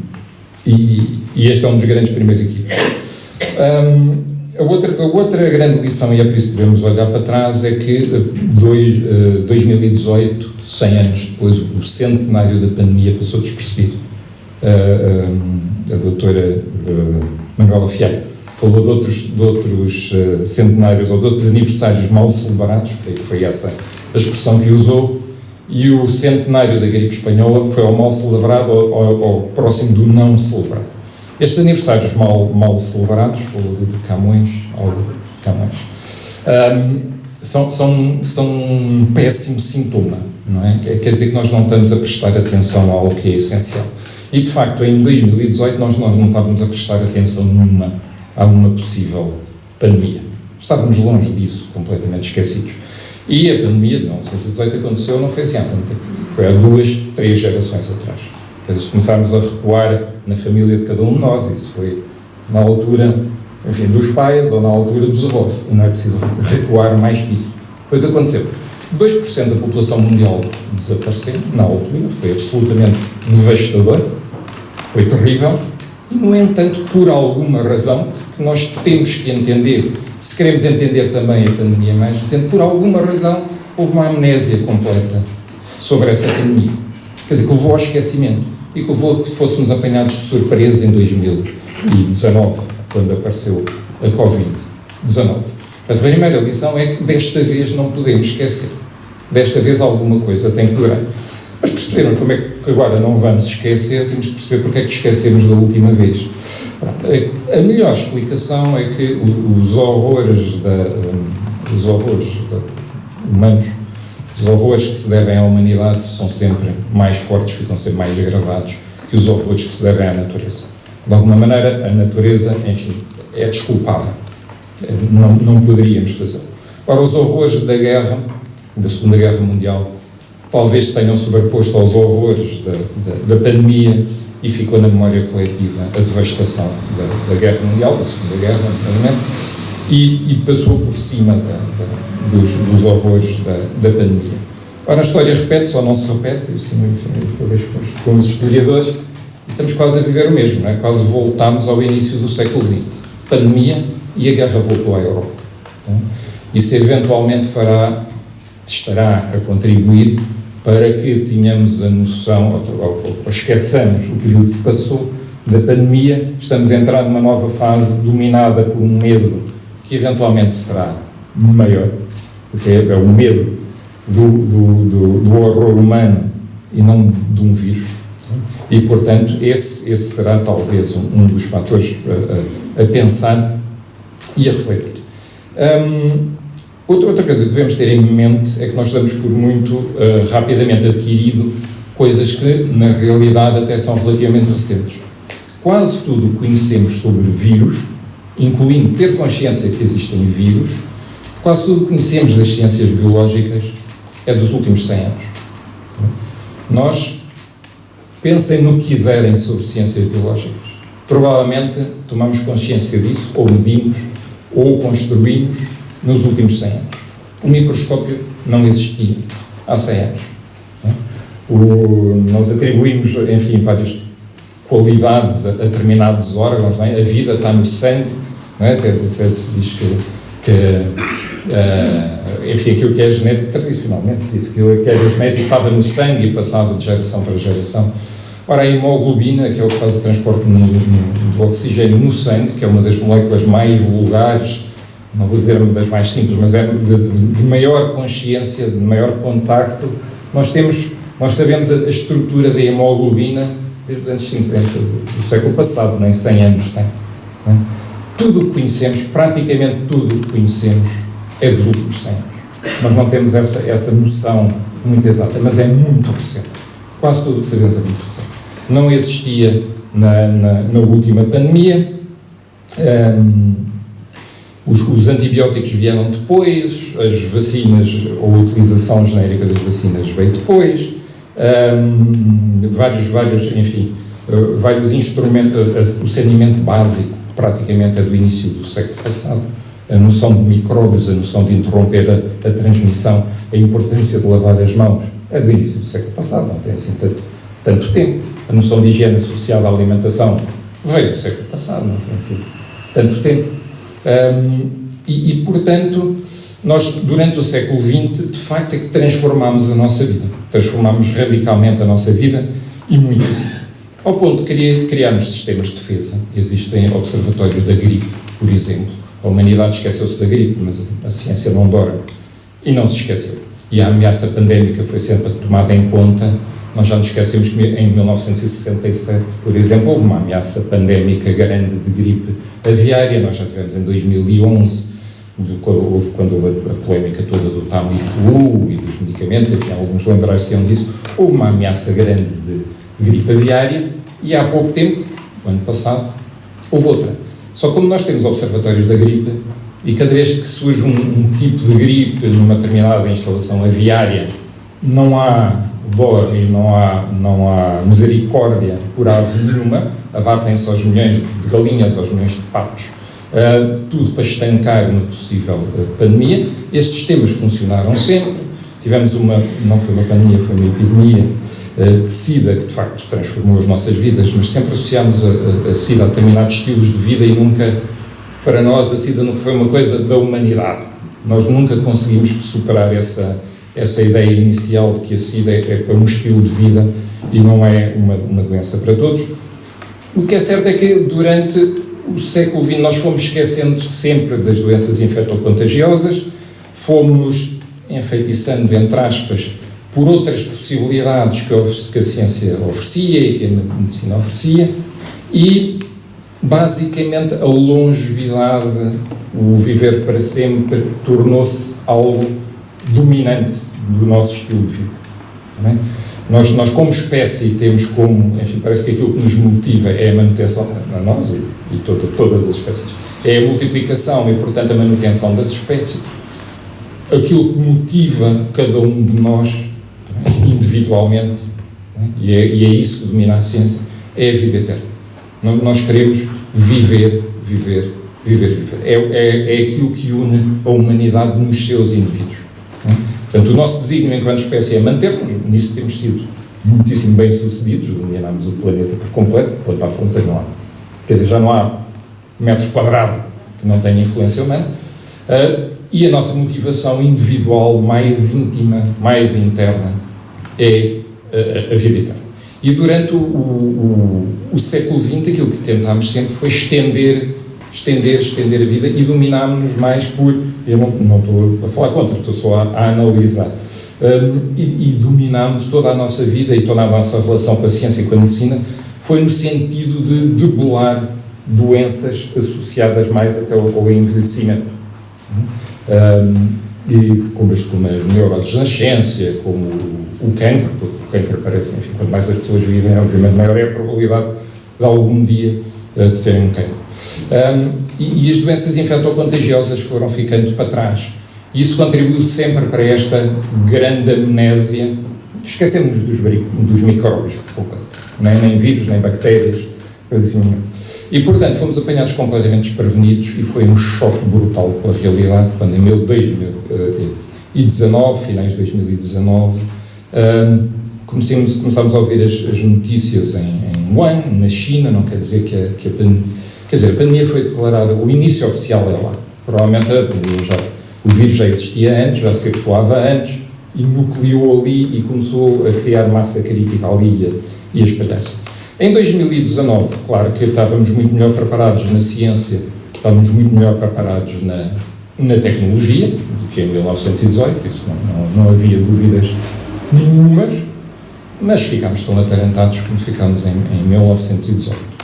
este é um dos grandes primeiros equívocos. A outra grande lição, e é por isso que devemos olhar para trás, é que 2018, 100 anos depois, o centenário da pandemia passou despercebido. A doutora Manuela Fialho falou de outros centenários ou de outros aniversários mal celebrados, creio que foi essa a expressão que usou, e o centenário da gripe espanhola foi ao mal celebrado ou próximo do não celebrado. Estes aniversários mal celebrados, falou de Camões, são um péssimo sintoma, não é? Quer dizer que nós não estamos a prestar atenção a algo que é essencial. E, de facto, em 2018 nós não estávamos a prestar atenção a uma possível pandemia. Estávamos longe disso, completamente esquecidos. E a pandemia de 1918 aconteceu, não foi assim há tanto tempo, foi há 2, 3 gerações atrás. Quer dizer, se começarmos a recuar na família de cada um de nós, isso foi na altura, enfim, dos pais ou na altura dos avós, e não é preciso recuar mais que isso. Foi o que aconteceu. 2% da população mundial desapareceu, na altura, foi absolutamente devastador, foi terrível, e, no entanto, por alguma razão, que nós temos que entender, se queremos entender também a pandemia mais recente, por alguma razão houve uma amnésia completa sobre essa pandemia. Quer dizer, que levou ao esquecimento e que levou a que fôssemos apanhados de surpresa em 2019, quando apareceu a Covid-19. A primeira lição é que desta vez não podemos esquecer. Desta vez alguma coisa tem que durar. Mas perceberam como é que agora não vamos esquecer, temos que perceber porque é que esquecemos da última vez. A melhor explicação é que os horrores humanos, os horrores que se devem à humanidade são sempre mais fortes, ficam sempre mais agravados que os horrores que se devem à natureza. De alguma maneira, a natureza, enfim, é desculpável. Não poderíamos fazê-lo. Ora, os horrores da guerra, da Segunda Guerra Mundial, talvez se tenham sobreposto aos horrores da pandemia e ficou na memória coletiva a devastação da Guerra Mundial, da Segunda Guerra, naturalmente, e passou por cima dos horrores da pandemia. Ora, a história repete-se ou não se repete, isso vejo com os historiadores, e estamos quase a viver o mesmo, não é? Quase voltámos ao início do século XX. Pandemia e a guerra voltou à Europa. Então, isso eventualmente estará a contribuir para que tenhamos a noção, ou esqueçamos o período que passou da pandemia, estamos a entrar numa nova fase dominada por um medo que eventualmente será maior, porque é o medo do horror humano e não de um vírus, e portanto esse será talvez um dos fatores a pensar e a refletir. Outra coisa que devemos ter em mente é que nós damos por muito rapidamente adquirido coisas que na realidade até são relativamente recentes. Quase tudo o que conhecemos sobre vírus, incluindo ter consciência que existem vírus, quase tudo o que conhecemos das ciências biológicas é dos últimos 100 anos. Nós, pensem no que quiserem sobre ciências biológicas. Provavelmente tomamos consciência disso, ou medimos, ou construímos nos últimos 100 anos. O microscópio não existia há 100 anos. Nós atribuímos, enfim, várias qualidades a determinados órgãos, não é? A vida está no sangue, não é? Até se diz enfim, aquilo que é genético, tradicionalmente diz aquilo que era genético estava no sangue e passava de geração para geração. Ora, a hemoglobina, que é o que faz o transporte do oxigênio no sangue, que é uma das moléculas mais vulgares, não vou dizer uma das mais simples, mas é de maior consciência, de maior contacto. Nós sabemos a estrutura da hemoglobina desde os anos 50 do século passado, nem 100 anos tem. Não é? Tudo o que conhecemos, praticamente tudo o que conhecemos, é dos últimos 100 anos. Nós não temos essa noção muito exata, mas é muito recente. Quase tudo o que sabemos é muito recente. Não existia na última pandemia. Os antibióticos vieram depois, as vacinas, ou a utilização genérica das vacinas veio depois, vários instrumentos, o saneamento básico praticamente é do início do século passado, a noção de micróbios, a noção de interromper a transmissão, a importância de lavar as mãos é do início do século passado, não tem assim tanto tempo. A noção de higiene associada à alimentação veio do século passado, não tem assim tanto tempo. Portanto, nós, durante o século XX, de facto, é que transformámos a nossa vida. Transformámos radicalmente a nossa vida e muito assim. Ao ponto de criarmos sistemas de defesa. Existem observatórios da gripe, por exemplo. A humanidade esqueceu-se da gripe, mas a ciência não dorme. E não se esqueceu. E a ameaça pandémica foi sempre tomada em conta. Nós já nos esquecemos que em 1967, por exemplo, houve uma ameaça pandémica grande de gripe aviária. Nós já tivemos em 2011, quando houve a polémica toda do Tamiflu e dos medicamentos, enfim, alguns lembrar-se-ão disso. Houve uma ameaça grande de gripe aviária e há pouco tempo, o ano passado, houve outra. Só como nós temos observatórios da gripe e cada vez que surge um tipo de gripe numa determinada instalação aviária, não há dor e não há misericórdia por ave nenhuma, abatem-se aos milhões de galinhas, aos milhões de patos, tudo para estancar uma possível pandemia. Esses sistemas funcionaram sempre. Tivemos não foi uma pandemia, foi uma epidemia de SIDA, que de facto transformou as nossas vidas, mas sempre associámos a SIDA a determinados estilos de vida e nunca, para nós, a SIDA nunca foi uma coisa da humanidade. Nós nunca conseguimos superar essa ideia inicial de que a SIDA é para um estilo de vida e não é uma doença para todos. O que é certo é que durante o século XX nós fomos esquecendo sempre das doenças infectocontagiosas, fomos enfeitiçando, entre aspas, por outras possibilidades que a ciência oferecia e que a medicina oferecia, e basicamente a longevidade, o viver para sempre, tornou-se algo dominante do nosso estilo de vida. Não é? Nós como espécie temos como, enfim, parece que aquilo que nos motiva é a manutenção, a nós e todas as espécies, é a multiplicação e, portanto, a manutenção das espécies. Aquilo que motiva cada um de nós, individualmente, e é isso que domina a ciência, é a vida eterna. Nós queremos viver Viver. É aquilo que une a humanidade nos seus indivíduos. Portanto, o nosso desígnio enquanto espécie é manter-nos, nisso temos sido muitíssimo bem sucedidos, dominamos o planeta por completo, ponta a ponta não há. Quer dizer, já não há metros quadrados que não tenham influência humana, e a nossa motivação individual mais íntima, mais interna, é a vida eterna. E durante o século XX, aquilo que tentámos sempre foi estender a vida e dominámos-nos mais por, eu não estou a falar contra, estou só a analisar, e dominámos toda a nossa vida e toda a nossa relação com a ciência e com a medicina, foi no sentido de debelar doenças associadas mais até ao envelhecimento. E como a neurodegenerescência, como o cancro, porque o cancro aparece, enfim, quanto mais as pessoas vivem, obviamente maior é a probabilidade de algum dia de terem um cancro. E as doenças infectocontagiosas foram ficando para trás. E isso contribuiu sempre para esta grande amnésia. Esquecemos dos micróbios, nem vírus, nem bactérias, coisa assim. E, portanto, fomos apanhados completamente desprevenidos e foi um choque brutal com a realidade, quando em 2019, finais de 2019, começámos a ouvir as notícias em Wuhan, na China. Não quer dizer que a pandemia... Quer dizer, a pandemia foi declarada, o início oficial é lá. Provavelmente o vírus já existia antes, já circulava antes, e nucleou ali e começou a criar massa crítica ali e a espalhar-se. Em 2019, claro que estávamos muito melhor preparados na ciência, estávamos muito melhor preparados na tecnologia do que em 1918, isso não havia dúvidas nenhumas, mas ficámos tão atarantados como ficámos em 1918.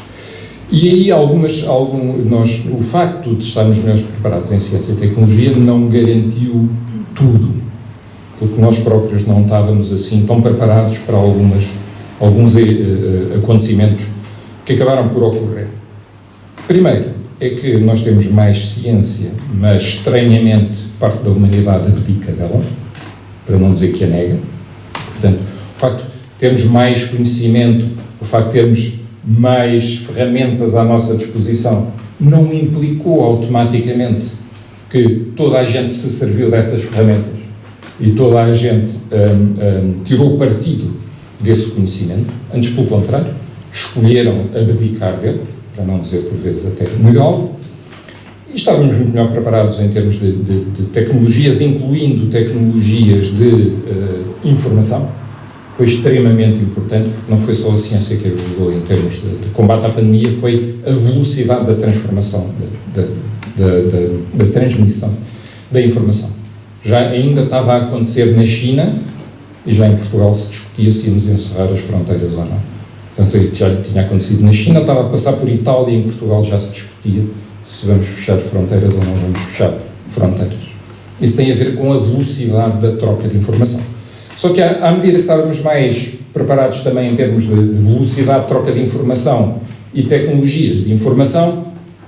E aí o facto de estarmos melhores preparados em ciência e tecnologia não garantiu tudo, porque nós próprios não estávamos assim tão preparados para alguns acontecimentos que acabaram por ocorrer. Primeiro, é que nós temos mais ciência, mas estranhamente parte da humanidade abdica dela, para não dizer que a nega. Portanto, o facto de termos mais conhecimento, o facto de termos mais ferramentas à nossa disposição, não implicou automaticamente que toda a gente se serviu dessas ferramentas e toda a gente tirou partido desse conhecimento. Antes, pelo contrário, escolheram abdicar dele, para não dizer por vezes até negá-lo, e estávamos muito melhor preparados em termos de tecnologias, incluindo tecnologias de informação. Foi extremamente importante, porque não foi só a ciência que ajudou em termos de combate à pandemia, foi a velocidade da transformação, da transmissão da informação. Já ainda estava a acontecer na China, e já em Portugal se discutia se íamos encerrar as fronteiras ou não. Portanto, já tinha acontecido na China, estava a passar por Itália, e em Portugal já se discutia se vamos fechar fronteiras ou não vamos fechar fronteiras. Isso tem a ver com a velocidade da troca de informação. Só que à medida que estávamos mais preparados também em termos de velocidade de troca de informação e tecnologias de informação,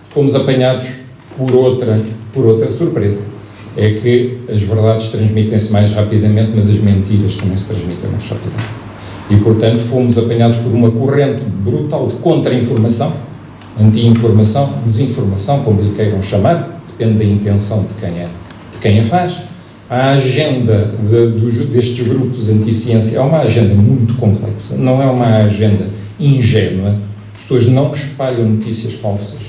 fomos apanhados por outra surpresa. É que as verdades transmitem-se mais rapidamente, mas as mentiras também se transmitem mais rapidamente. E, portanto, fomos apanhados por uma corrente brutal de contra-informação, anti-informação, desinformação, como lhe queiram chamar, depende da intenção de quem a faz. A agenda destes grupos anti-ciência é uma agenda muito complexa, não é uma agenda ingênua. As pessoas não espalham notícias falsas,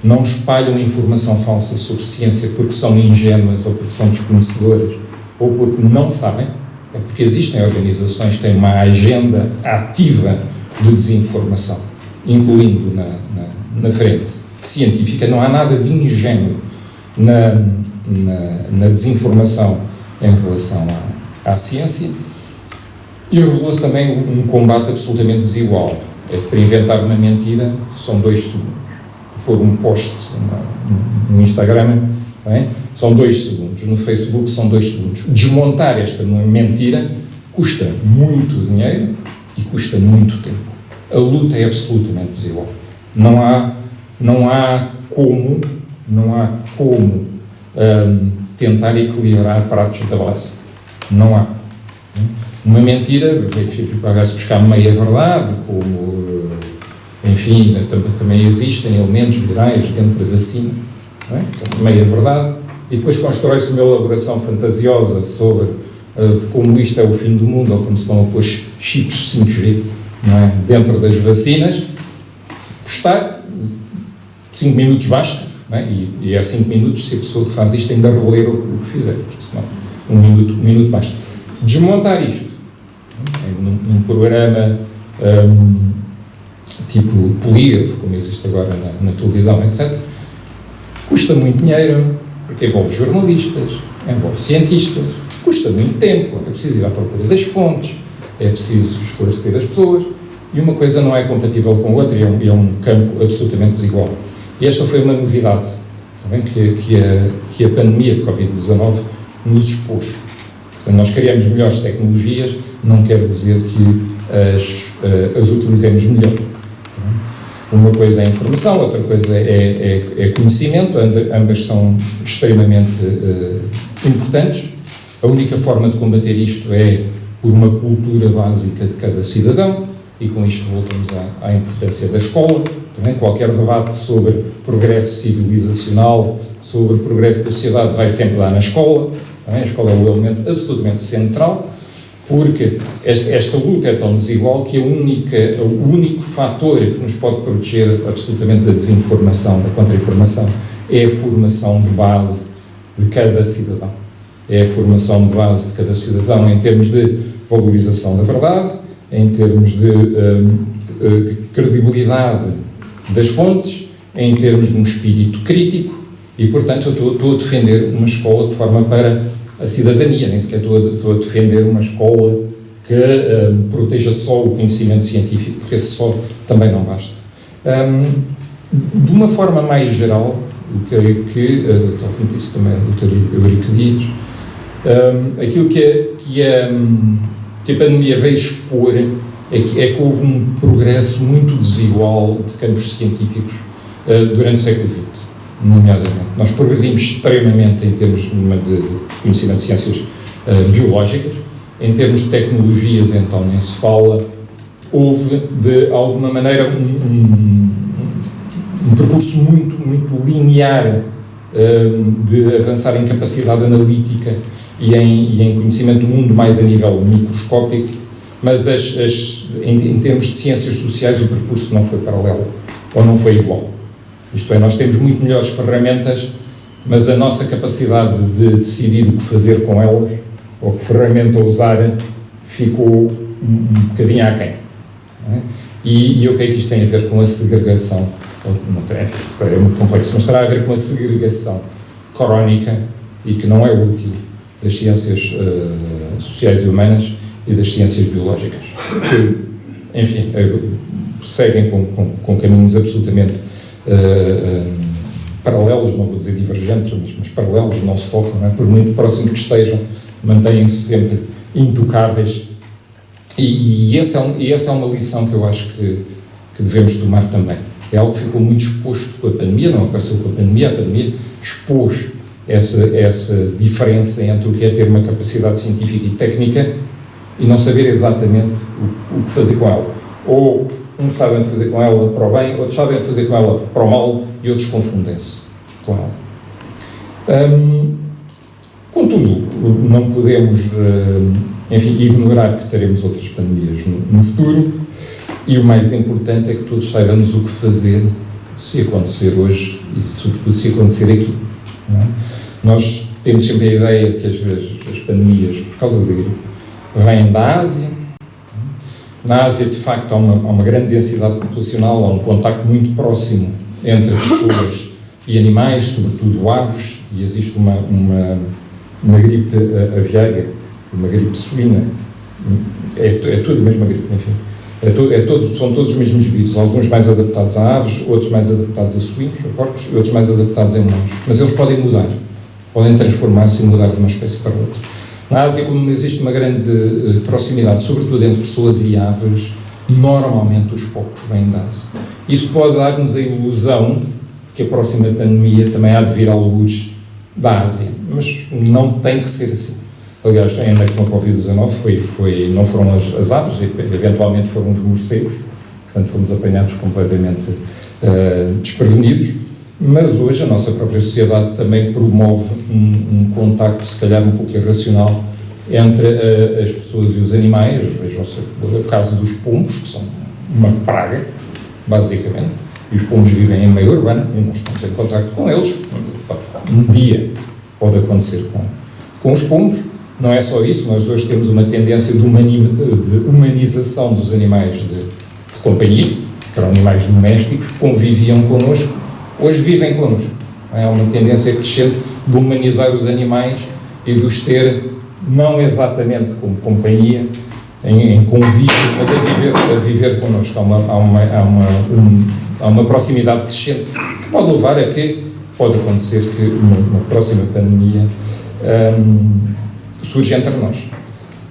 não espalham informação falsa sobre ciência porque são ingênuas ou porque são desconhecedoras ou porque não sabem, é porque existem organizações que têm uma agenda ativa de desinformação, incluindo na frente científica. Não há nada de ingênuo na desinformação em relação à ciência, e revelou-se também um combate absolutamente desigual. É que para inventar uma mentira são 2 segundos. Pôr um post no Instagram, não é? São 2 segundos. No Facebook são 2 segundos. Desmontar esta mentira custa muito dinheiro e custa muito tempo. A luta é absolutamente desigual. Não há como tentar equilibrar pratos da balança. Não há. Uma mentira, enfim, vai-se buscar meia verdade, como, enfim, também existem elementos virais dentro da vacina. não é? Então, meia verdade, e depois constrói-se uma elaboração fantasiosa sobre de como isto é o fim do mundo, ou como se estão a pôr chips 5G, não é? Dentro das vacinas. Postar, 5 minutos basta, não é? E é 5 minutos se a pessoa que faz isto ainda reler o que fizer, porque senão um minuto basta. Desmontar isto num programa tipo polígrafo, como existe agora na televisão, etc., custa muito dinheiro, porque envolve jornalistas, envolve cientistas, custa muito tempo, é preciso ir à procura das fontes, é preciso esclarecer as pessoas, e uma coisa não é compatível com a outra, e é um campo absolutamente desigual. E esta foi uma novidade, também, que a pandemia de Covid-19 nos expôs. Portanto, nós criamos melhores tecnologias, não quer dizer que as utilizemos melhor. Uma coisa é informação, outra coisa é conhecimento, ambas são extremamente importantes. A única forma de combater isto é por uma cultura básica de cada cidadão, e com isto voltamos à importância da escola. Também qualquer debate sobre progresso civilizacional, sobre progresso da sociedade, vai sempre dar na escola. Também a escola é um elemento absolutamente central, porque esta luta é tão desigual que o único fator que nos pode proteger absolutamente da desinformação, da contra-informação, é a formação de base de cada cidadão. É a formação de base de cada cidadão em termos de valorização da verdade, em termos de credibilidade das fontes, em termos de um espírito crítico, e, portanto, eu estou a defender uma escola que forma para a cidadania, nem sequer estou a defender uma escola que proteja só o conhecimento científico, porque esse só também não basta. De uma forma mais geral, eu creio que, tal como disse também o Dr. Eurico Dias, aquilo que a pandemia veio expor é que houve um progresso muito desigual de campos científicos durante o século XX, nomeadamente. Nós progredimos extremamente em termos de conhecimento de ciências biológicas, em termos de tecnologias, então, nem se fala. Houve, de alguma maneira, um percurso muito linear de avançar em capacidade analítica e em conhecimento do mundo mais a nível microscópico, mas em termos de ciências sociais o percurso não foi paralelo, ou não foi igual. Isto é, nós temos muito melhores ferramentas, mas a nossa capacidade de decidir o que fazer com elas, ou que ferramenta usar, ficou um bocadinho aquém. Não é? E eu creio que isto tem a ver com a segregação, enfim, é muito complexo, mas terá a ver com a segregação crónica e que não é útil das ciências sociais e humanas e das ciências biológicas, que, enfim, seguem com caminhos absolutamente paralelos, não vou dizer divergentes, mas paralelos, não se tocam, não é? Por muito próximos que estejam, mantêm-se sempre intocáveis, e essa é uma lição que eu acho que devemos tomar também. É algo que ficou muito exposto com a pandemia, não apareceu com a pandemia expôs essa diferença entre o que é ter uma capacidade científica e técnica e não saber exatamente o que fazer com ela. Ou uns sabem o que fazer com ela para o bem, outros sabem o que fazer com ela para o mal, e outros confundem-se com ela. Contudo, não podemos, enfim, ignorar que teremos outras pandemias no futuro, e o mais importante é que todos saibamos o que fazer se acontecer hoje e, sobretudo, se acontecer aqui. Não é? Nós temos sempre a ideia de que as pandemias, por causa da gripe, vêm da Ásia. Na Ásia, de facto, há uma grande densidade populacional, há um contacto muito próximo entre pessoas e animais, sobretudo aves, e existe uma gripe aviária, uma gripe suína, é tudo a mesma gripe, enfim. São todos os mesmos vírus, alguns mais adaptados a aves, outros mais adaptados a suínos, a porcos, e outros mais adaptados a humanos. Mas eles podem mudar, podem transformar-se e mudar de uma espécie para outra. Na Ásia, como existe uma grande proximidade, sobretudo entre pessoas e aves, normalmente os focos vêm da Ásia. Isso pode dar-nos a ilusão que a próxima pandemia também há de vir à luz da Ásia, mas não tem que ser assim. Aliás, ainda com a Covid-19 não foram as aves, eventualmente foram os morcegos, portanto fomos apanhados completamente desprevenidos, mas hoje a nossa própria sociedade também promove um contacto, se calhar um pouco irracional, entre as pessoas e os animais. Vejam-se o caso dos pombos, que são uma praga, basicamente, e os pombos vivem em meio urbano e nós estamos em contacto com eles. Um dia pode acontecer com os pombos. Não é só isso, nós hoje temos uma tendência de humanização dos animais de companhia, que eram animais domésticos, conviviam connosco, hoje vivem connosco. É uma tendência crescente de humanizar os animais e de os ter não exatamente como companhia, em convívio, mas a viver connosco. Há uma proximidade crescente que pode levar a que pode acontecer que uma próxima pandemia surge entre nós.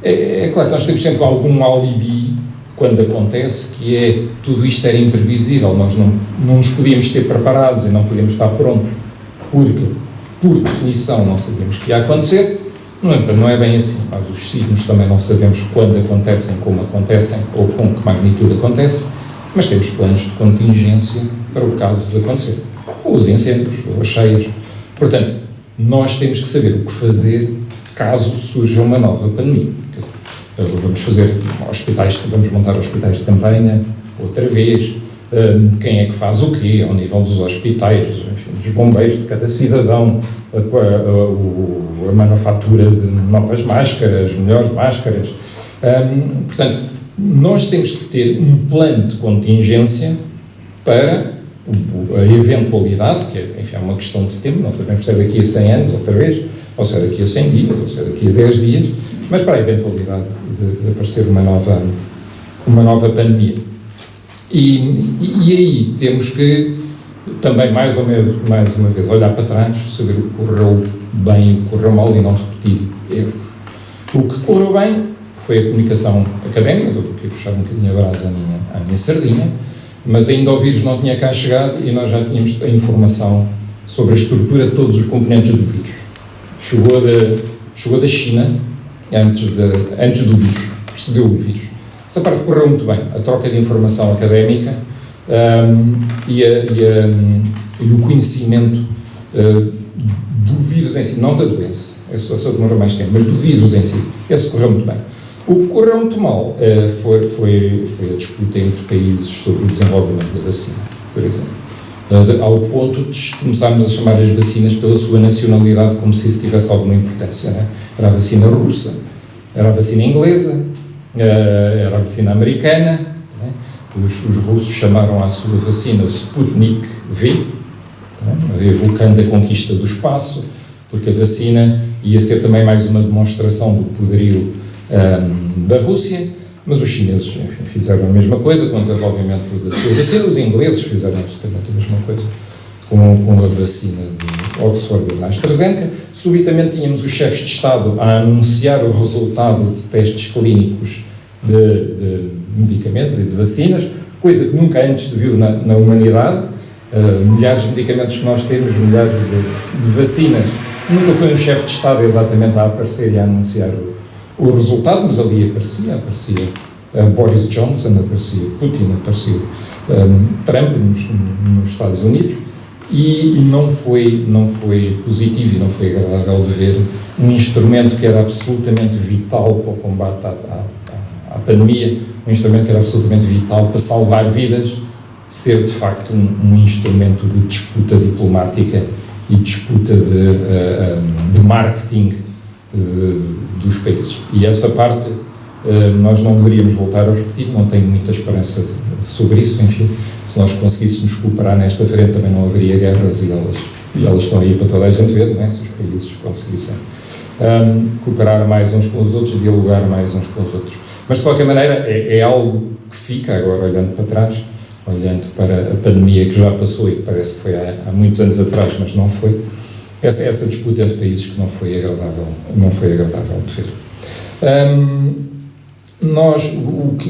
É claro que nós temos sempre algum alibi quando acontece, que é tudo isto era imprevisível, nós não nos podíamos ter preparados e não podíamos estar prontos, porque, por definição, não sabíamos que ia acontecer. No entanto, não é bem assim. Nós, os sismos, também não sabemos quando acontecem, como acontecem ou com que magnitude acontecem, mas temos planos de contingência para o caso de acontecer, ou os incêndios, ou as cheias. Portanto, nós temos que saber o que fazer caso surja uma nova pandemia. Vamos fazer hospitais, vamos montar hospitais de campanha outra vez. Quem é que faz o quê ao nível dos hospitais, enfim, dos bombeiros, de cada cidadão, a manufatura de novas máscaras, melhores máscaras. Portanto, nós temos que ter um plano de contingência para a eventualidade, que é, enfim, é uma questão de tempo, não sabemos se é daqui a 100 anos outra vez, ou se é daqui a 100 dias, ou se é daqui a 10 dias, mas para a eventualidade de aparecer uma nova pandemia. E aí temos que também, mais uma vez, olhar para trás, saber o que correu bem e o que correu mal e não repetir erros. O que correu bem foi a comunicação académica, estou aqui a puxar um bocadinho a brasa à minha sardinha, mas ainda o vírus não tinha cá chegado e nós já tínhamos a informação sobre a estrutura de todos os componentes do vírus. Chegou da China antes do vírus, percebeu o vírus. Essa parte correu muito bem, a troca de informação académica e o conhecimento do vírus em si, não da doença, essa só demorou mais tempo, mas do vírus em si, esse correu muito bem. O que correu muito mal foi a disputa entre países sobre o desenvolvimento da vacina, por exemplo, ao ponto de começarmos a chamar as vacinas pela sua nacionalidade como se isso tivesse alguma importância, né? Era a vacina russa, era a vacina inglesa, era a vacina americana, né? Os russos chamaram à sua vacina Sputnik V, né? Evocando a conquista do espaço, porque a vacina ia ser também mais uma demonstração do poderio da Rússia, mas os chineses, enfim, fizeram a mesma coisa com o desenvolvimento da sua vacina, os ingleses fizeram absolutamente a mesma coisa com a vacina de Oxford e da AstraZeneca. Subitamente tínhamos os chefes de Estado a anunciar o resultado de testes clínicos de medicamentos e de vacinas, coisa que nunca antes se viu na humanidade. Milhares de medicamentos que nós temos, milhares de vacinas, nunca foi um chefe de Estado exatamente a aparecer e a anunciar o resultado, mas ali aparecia Boris Johnson, aparecia Putin, aparecia Trump nos Estados Unidos, e não foi positivo e não foi agradável de ver um instrumento que era absolutamente vital para o combate à pandemia, um instrumento que era absolutamente vital para salvar vidas, ser de facto um instrumento de disputa diplomática e disputa de marketing dos países. E essa parte nós não deveríamos voltar a repetir, não tenho muita esperança sobre isso. Enfim, se nós conseguíssemos cooperar nesta frente também não haveria guerras, e elas estão aí para toda a gente ver, não é? Se os países conseguissem cooperar mais uns com os outros, dialogar mais uns com os outros. Mas de qualquer maneira é algo que fica agora, olhando para trás, olhando para a pandemia que já passou e que parece que foi há muitos anos atrás, mas não foi. Essa disputa entre países que não foi agradável de ver.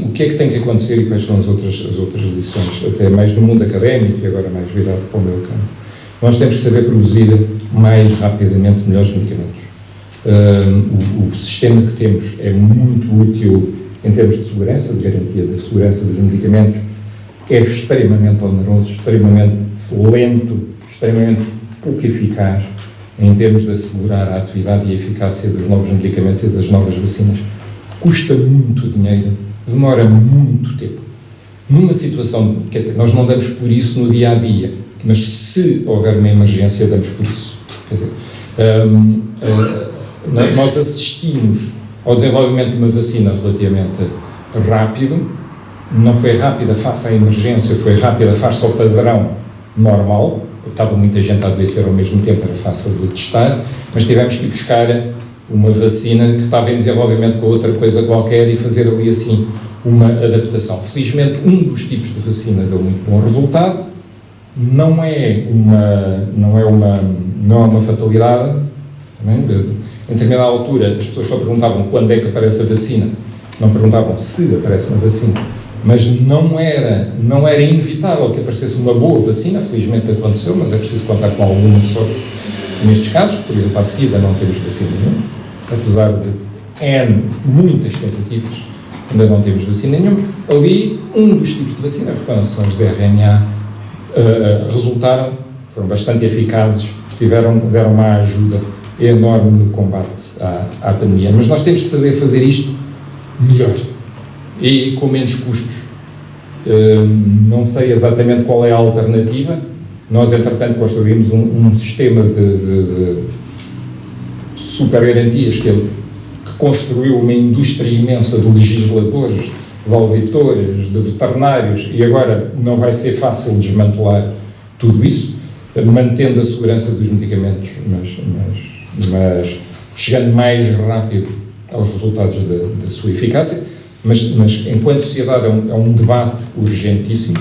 O que é que tem que acontecer e quais são as outras lições, até mais no mundo académico e agora mais virado para o meu campo? Nós temos que saber produzir mais rapidamente melhores medicamentos. O sistema que temos é muito útil em termos de segurança, de garantia da segurança dos medicamentos, é extremamente oneroso, extremamente lento extremamente pouco eficaz em termos de assegurar a atividade e a eficácia dos novos medicamentos e das novas vacinas. Custa muito dinheiro, demora muito tempo. Numa situação, quer dizer, nós não damos por isso no dia a dia, mas se houver uma emergência, damos por isso. Quer dizer, nós assistimos ao desenvolvimento de uma vacina relativamente rápido, não foi rápida face à emergência, foi rápida face ao padrão normal, porque estava muita gente a adoecer ao mesmo tempo, era fácil de testar, mas tivemos que ir buscar uma vacina que estava em desenvolvimento com outra coisa qualquer e fazer ali assim uma adaptação. Felizmente, um dos tipos de vacina deu muito bom resultado, não é uma fatalidade, também, em determinada altura as pessoas só perguntavam quando é que aparece a vacina, não perguntavam se aparece uma vacina, mas não era inevitável que aparecesse uma boa vacina, felizmente aconteceu, mas é preciso contar com alguma sorte nestes casos. Por exemplo, a SIDA não temos vacina nenhuma, apesar de muitas tentativas, ainda não temos vacina nenhuma. Ali, um dos tipos de vacina, são as de RNA, resultaram, foram bastante eficazes, deram uma ajuda enorme no combate à pandemia. Mas nós temos que saber fazer isto melhor e com menos custos. Não sei exatamente qual é a alternativa. Nós, entretanto, construímos um sistema de super garantias que construiu uma indústria imensa de legisladores, de auditores, de veterinários, e agora não vai ser fácil desmantelar tudo isso, mantendo a segurança dos medicamentos, mas chegando mais rápido aos resultados da sua eficácia, mas enquanto sociedade é um debate urgentíssimo,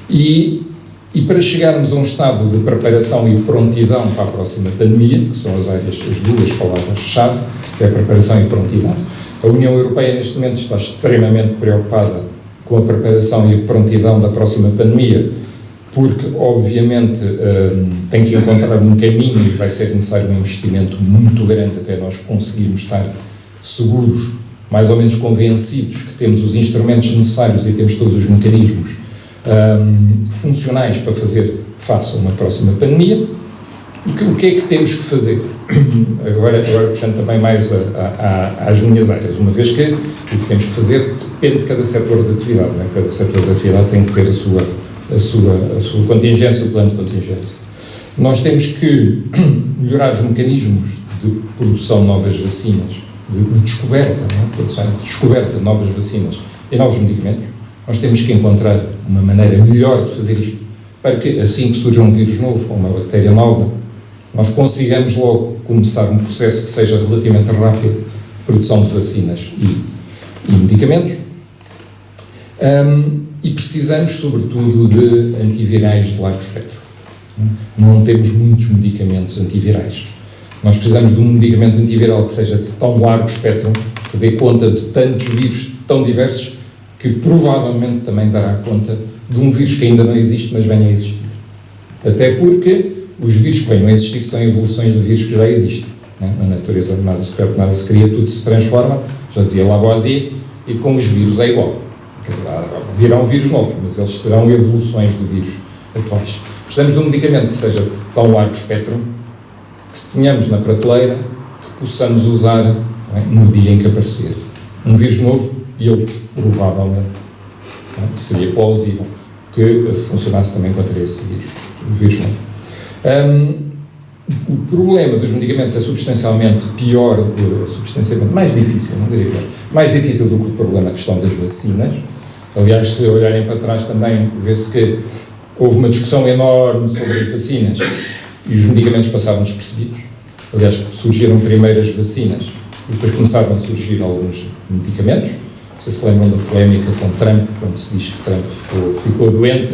e para chegarmos a um estado de preparação e prontidão para a próxima pandemia, que são as duas palavras-chave, que é a preparação e prontidão. A União Europeia, neste momento, está extremamente preocupada com a preparação e a prontidão da próxima pandemia, porque, obviamente, tem que encontrar um caminho e vai ser necessário um investimento muito grande até nós conseguirmos estar seguros, mais ou menos convencidos que temos os instrumentos necessários e temos todos os mecanismos funcionais para fazer face a uma próxima pandemia. O que é que temos que fazer? Agora puxando também mais às minhas áreas, uma vez que o que temos que fazer depende de cada setor de atividade, não é? Cada setor de atividade tem que ter a sua contingência, o plano de contingência. Nós temos que melhorar os mecanismos de produção de novas vacinas, de descoberta, não é? Produção de descoberta de novas vacinas e novos medicamentos. Nós temos que encontrar uma maneira melhor de fazer isto, para que assim que surja um vírus novo ou uma bactéria nova, nós consigamos logo começar um processo que seja relativamente rápido de produção de vacinas e medicamentos. E precisamos, sobretudo, de antivirais de largo espectro. Não temos muitos medicamentos antivirais. Nós precisamos de um medicamento antiviral que seja de tão largo espectro, que dê conta de tantos vírus tão diversos, que provavelmente também dará conta de um vírus que ainda não existe, mas venha a existir. Até porque os vírus que venham a existir são evoluções de vírus que já existem. Né? Na natureza nada se perde, nada se cria, tudo se transforma, já dizia Lavoisier, e com os vírus é igual. Quer dizer, virão vírus novos, mas eles serão evoluções de vírus atuais. Precisamos de um medicamento que seja de tão largo espectro, que tenhamos na prateleira, que possamos usar no dia em que aparecer um vírus novo, e ele provavelmente seria plausível que funcionasse também contra esse vírus novo. O problema dos medicamentos é substancialmente pior, substancialmente mais difícil, não diria pior, mais difícil do que o problema, a questão das vacinas. Aliás, se olharem para trás também, vê-se que houve uma discussão enorme sobre as vacinas e os medicamentos passaram despercebidos. Aliás, surgiram primeiro as vacinas e depois começaram a surgir alguns medicamentos. Não sei se lembram da polémica com Trump, quando se diz que Trump ficou doente,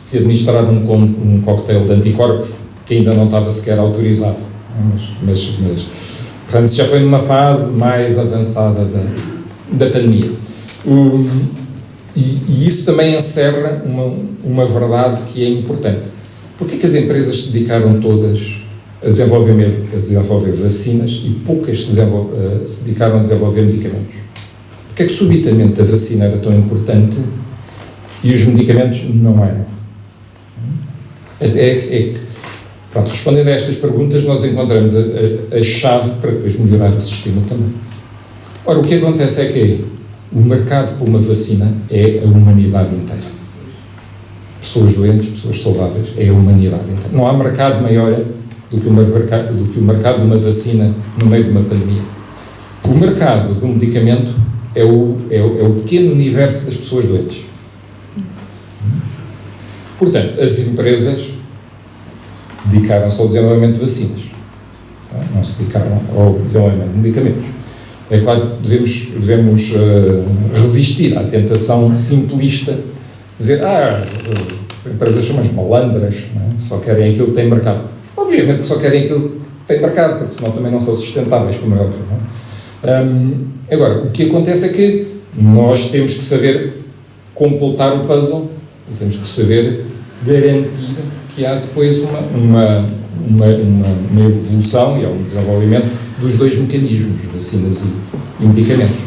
que administraram um coquetel de anticorpos que ainda não estava sequer autorizado. Mas portanto, isso já foi numa fase mais avançada da pandemia. E isso também encerra uma verdade que é importante. Porquê que as empresas se dedicaram todas a desenvolver vacinas e poucas se dedicaram a desenvolver medicamentos? Porquê é que subitamente a vacina era tão importante e os medicamentos não eram? Pronto, respondendo a estas perguntas, nós encontramos a chave para depois melhorar o sistema também. Ora, o que acontece é que o mercado para uma vacina é a humanidade inteira. Pessoas doentes, pessoas saudáveis, é a humanidade inteira. Não há mercado maior do que o mercado de uma vacina no meio de uma pandemia. O mercado de um medicamento é o pequeno universo das pessoas doentes. Portanto, as empresas dedicaram-se ao desenvolvimento de vacinas, não se dedicaram ao desenvolvimento de medicamentos. É claro que devemos resistir à tentação simplista de dizer as empresas são umas malandras, só querem aquilo que tem mercado. Obviamente que só querem aquilo que tem mercado, porque senão também não são sustentáveis, como é óbvio. Agora, o que acontece é que nós temos que saber completar o puzzle, e temos que saber garantir que há depois uma evolução e um desenvolvimento dos dois mecanismos, vacinas e medicamentos.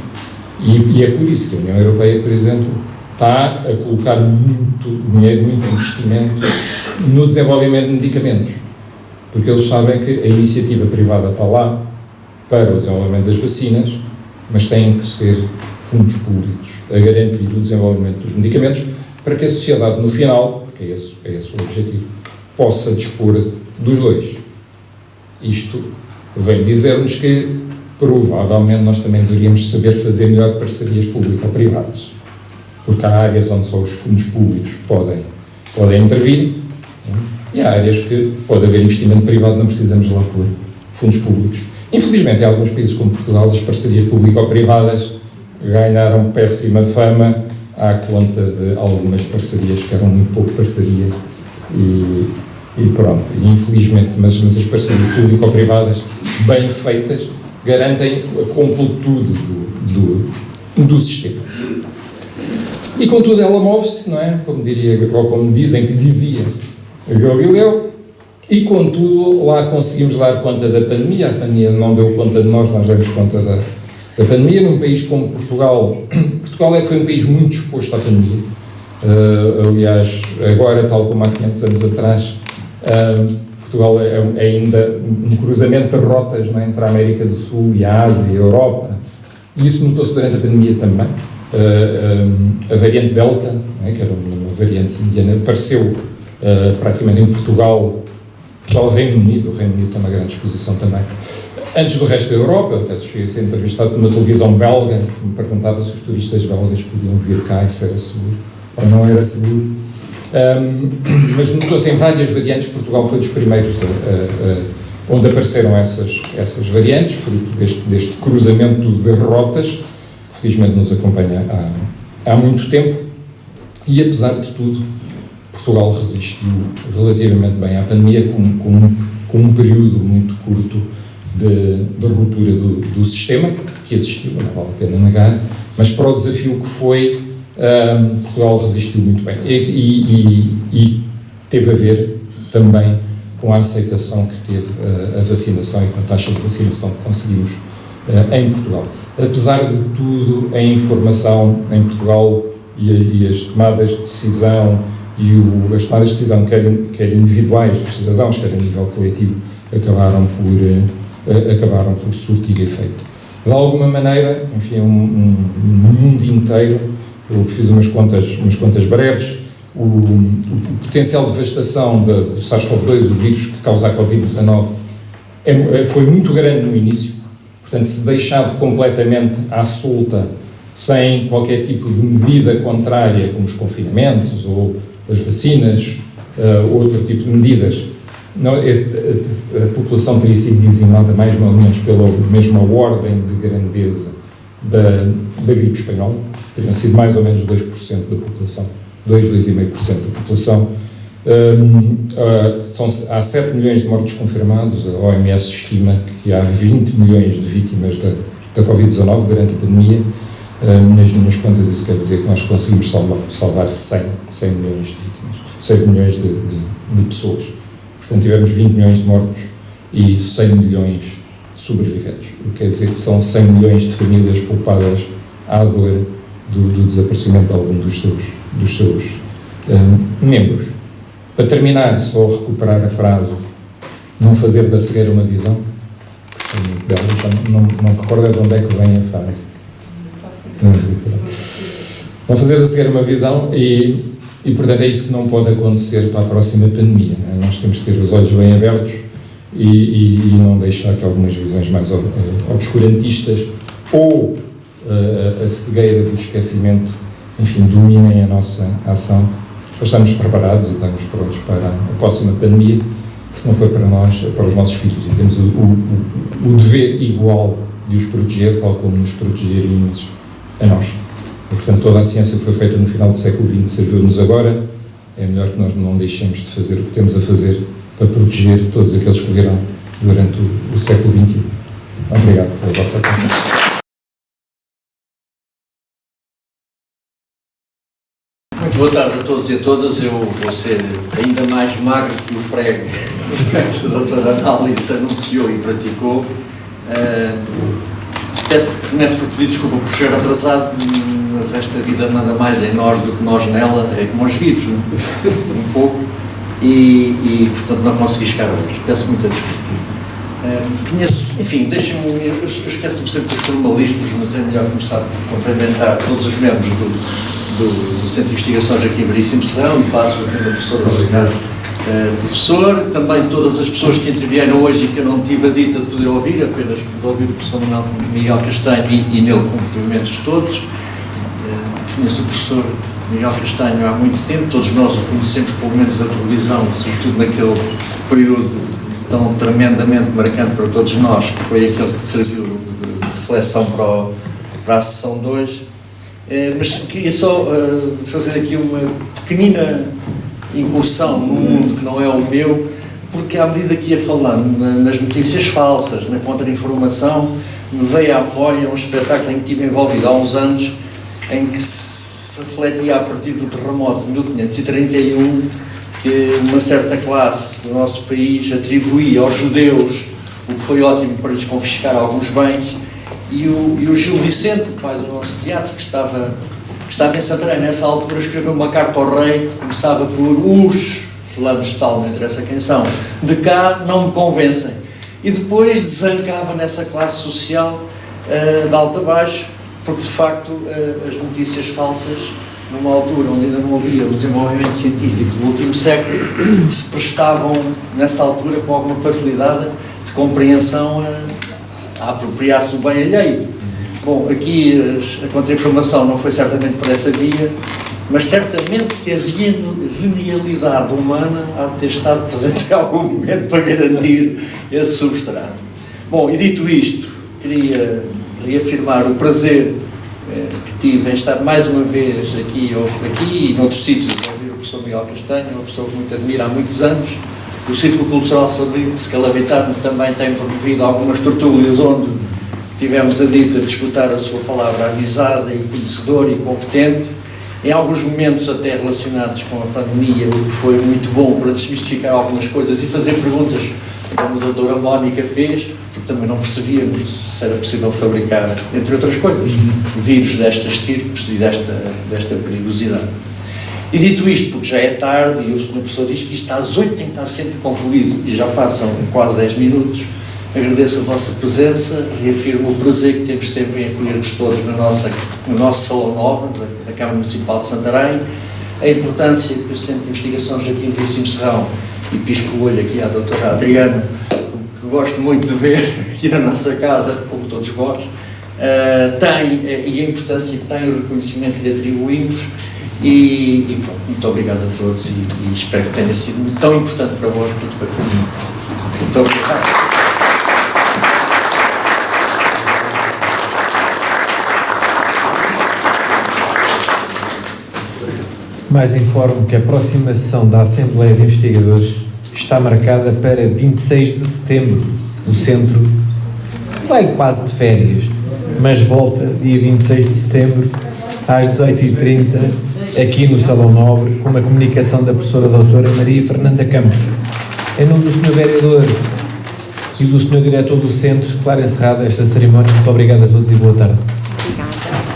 E é por isso que a União Europeia, por exemplo, está a colocar muito dinheiro, muito investimento no desenvolvimento de medicamentos, porque eles sabem que a iniciativa privada está lá para o desenvolvimento das vacinas, mas têm que ser fundos públicos a garantir o desenvolvimento dos medicamentos para que a sociedade, no final, porque é esse o objetivo, possa dispor dos dois. Isto vem dizer-nos que, provavelmente, nós também deveríamos saber fazer melhor parcerias público-privadas, porque há áreas onde só os fundos públicos podem intervir, e há áreas que pode haver investimento privado, não precisamos lá por fundos públicos. Infelizmente, em alguns países como Portugal, as parcerias público-privadas ganharam péssima fama à conta de algumas parcerias que eram muito pouco parcerias e pronto, e infelizmente, mas as parcerias público-privadas bem feitas garantem a completude do sistema. E contudo ela move-se, não é? Como dizem que dizia Galileu, e contudo lá conseguimos dar conta da pandemia. A pandemia não deu conta de nós demos conta da pandemia. Num país como Portugal foi um país muito exposto à pandemia. Aliás, agora, tal como há 500 anos atrás, Portugal é ainda um cruzamento de rotas, não é? Entre a América do Sul e a Ásia e a Europa, e isso notou-se durante a pandemia também. A variante Delta, não é? Que era uma variante indiana, apareceu praticamente em Portugal, Reino Unido. O Reino Unido tem uma grande exposição também. Antes do resto da Europa, eu até cheguei a ser entrevistado por uma televisão belga, que me perguntava se os turistas belgas podiam vir cá e se era seguro ou não era seguro. Mas notou-se em várias variantes. Portugal foi dos primeiros onde apareceram essas variantes, fruto deste cruzamento de rotas, que felizmente nos acompanha há muito tempo, e apesar de tudo, Portugal resistiu relativamente bem à pandemia, com um período muito curto de ruptura do sistema, que existiu, não vale a pena negar, mas para o desafio que foi, Portugal resistiu muito bem e teve a ver também com a aceitação que teve a vacinação e com a taxa de vacinação que conseguimos em Portugal. Apesar de tudo, a informação em Portugal e as tomadas de decisão as tomadas de decisão, quer individuais dos cidadãos, quer a nível coletivo, acabaram por surtir efeito. De alguma maneira, enfim, no mundo inteiro, eu fiz umas contas breves, o potencial de devastação do SARS-CoV-2, do vírus que causa a Covid-19, foi muito grande no início. Portanto, se deixado completamente à solta, sem qualquer tipo de medida contrária, como os confinamentos ou as vacinas, outro tipo de medidas, a população teria sido dizimada mais ou menos pela mesma ordem de grandeza da gripe espanhola. Teriam sido mais ou menos 2% da população, 2,5% da população. Há 7 milhões de mortos confirmados. A OMS estima que há 20 milhões de vítimas da Covid-19 durante a pandemia. Nas minhas contas, isso quer dizer que nós conseguimos salvar 100 milhões de vítimas, 100 milhões de pessoas. Portanto, tivemos 20 milhões de mortos e 100 milhões de sobreviventes. O que quer dizer que são 100 milhões de famílias poupadas à dor do desaparecimento de algum dos seus membros. Para terminar, só recuperar a frase não fazer da cegueira uma visão. Gostei muito dela, já não me recordo de onde é que vem a frase. Não fazer da cegueira uma visão e, portanto, é isso que não pode acontecer para a próxima pandemia. Né? Nós temos que ter os olhos bem abertos e não deixar que algumas visões mais obscurantistas ou a cegueira do esquecimento, enfim, dominem a nossa ação. Para estarmos preparados e estarmos prontos para a próxima pandemia, que se não for para nós, é para os nossos filhos. E temos o dever igual de os proteger, tal como nos protegeríamos a nós. E, portanto, toda a ciência que foi feita no final do século XX serviu-nos agora. É melhor que nós não deixemos de fazer o que temos a fazer para proteger todos aqueles que virão durante o século XXI. Obrigado pela vossa atenção. Muito boa tarde a todos e a todas. Eu vou ser ainda mais magro que o prego que a doutora Ana Alice anunciou e praticou. Começo por pedir desculpa por chegar atrasado, mas esta vida manda mais em nós do que nós nela, é como os vírus, um pouco, e portanto não consegui chegar hoje. Peço muita desculpa. Enfim, deixem-me, eu esqueço-me sempre dos formalismos, mas é melhor começar por cumprimentar todos os membros do Centro de Investigação Joaquim Veríssimo Serrão e passo a professor Obrigado. Professor, também todas as pessoas que intervieram hoje e que eu não tive a dita de poder ouvir, apenas pude ouvir o professor Miguel Castanho e nele cumprimentos todos. Conheço o professor Miguel Castanho há muito tempo, todos nós o conhecemos pelo menos da televisão, sobretudo naquele período tão tremendamente marcante para todos nós, que foi aquele que serviu de reflexão para a sessão de hoje. Mas queria só fazer aqui uma pequenina incursão num mundo que não é o meu, porque à medida que ia falando nas notícias falsas, na contra-informação, me veio à memória um espetáculo em que estive envolvido há uns anos, em que se refletia a partir do terremoto de 1531 que uma certa classe do nosso país atribuía aos judeus, o que foi ótimo para lhes confiscar alguns bens, e o Gil Vicente, o pai do nosso teatro, que estava em Santarém nessa altura, escreveu uma carta ao rei que começava por os fulanos de tal, não interessa quem são, de cá não me convencem, e depois desancava nessa classe social de alto a baixo, porque de facto as notícias falsas, numa altura onde ainda não havia o desenvolvimento científico do último século, se prestavam nessa altura com alguma facilidade de compreensão a apropriar-se do bem alheio. Bom, aqui a contra-informação não foi certamente por essa via, mas certamente que a genialidade humana há de ter estado presente em algum momento para garantir esse substrato. Bom, e dito isto, queria reafirmar o prazer que tive em estar mais uma vez aqui e noutros sítios, a ouvir o professor Miguel Castanho, uma pessoa que muito admiro há muitos anos. O Círculo Cultural Scalabitano também tem promovido algumas tertúlias onde tivemos a dita de escutar a sua palavra avisada e conhecedora e competente, em alguns momentos até relacionados com a pandemia, o que foi muito bom para desmistificar algumas coisas e fazer perguntas como a doutora Mónica fez, porque também não percebíamos se era possível fabricar, entre outras coisas, vírus destas estirpes e desta perigosidade. E dito isto, porque já é tarde e o Sr. Professor diz que isto às 8 tem que estar sempre concluído e já passam quase 10 minutos, agradeço a vossa presença, reafirmo o prazer que temos sempre em acolher-vos todos no nosso Salão Nobre da Câmara Municipal de Santarém, a importância que o Centro de Investigação Joaquim Veríssimo Serrão, e pisco o olho aqui à doutora Adriana, que gosto muito de ver aqui na nossa casa, como todos vós, tem, e a importância que tem, o reconhecimento que lhe atribuímos, e pronto, muito obrigado a todos e espero que tenha sido tão importante para vós quanto para mim. Muito obrigado. Mais informo que a próxima sessão da Assembleia de Investigadores está marcada para 26 de setembro. O Centro vai quase de férias, mas volta dia 26 de setembro às 18h30 aqui no Salão Nobre com uma comunicação da professora doutora Maria Fernanda Campos. Em nome do Sr. Vereador e do Sr. Diretor do Centro, declaro encerrada esta cerimónia. Muito obrigado a todos e boa tarde.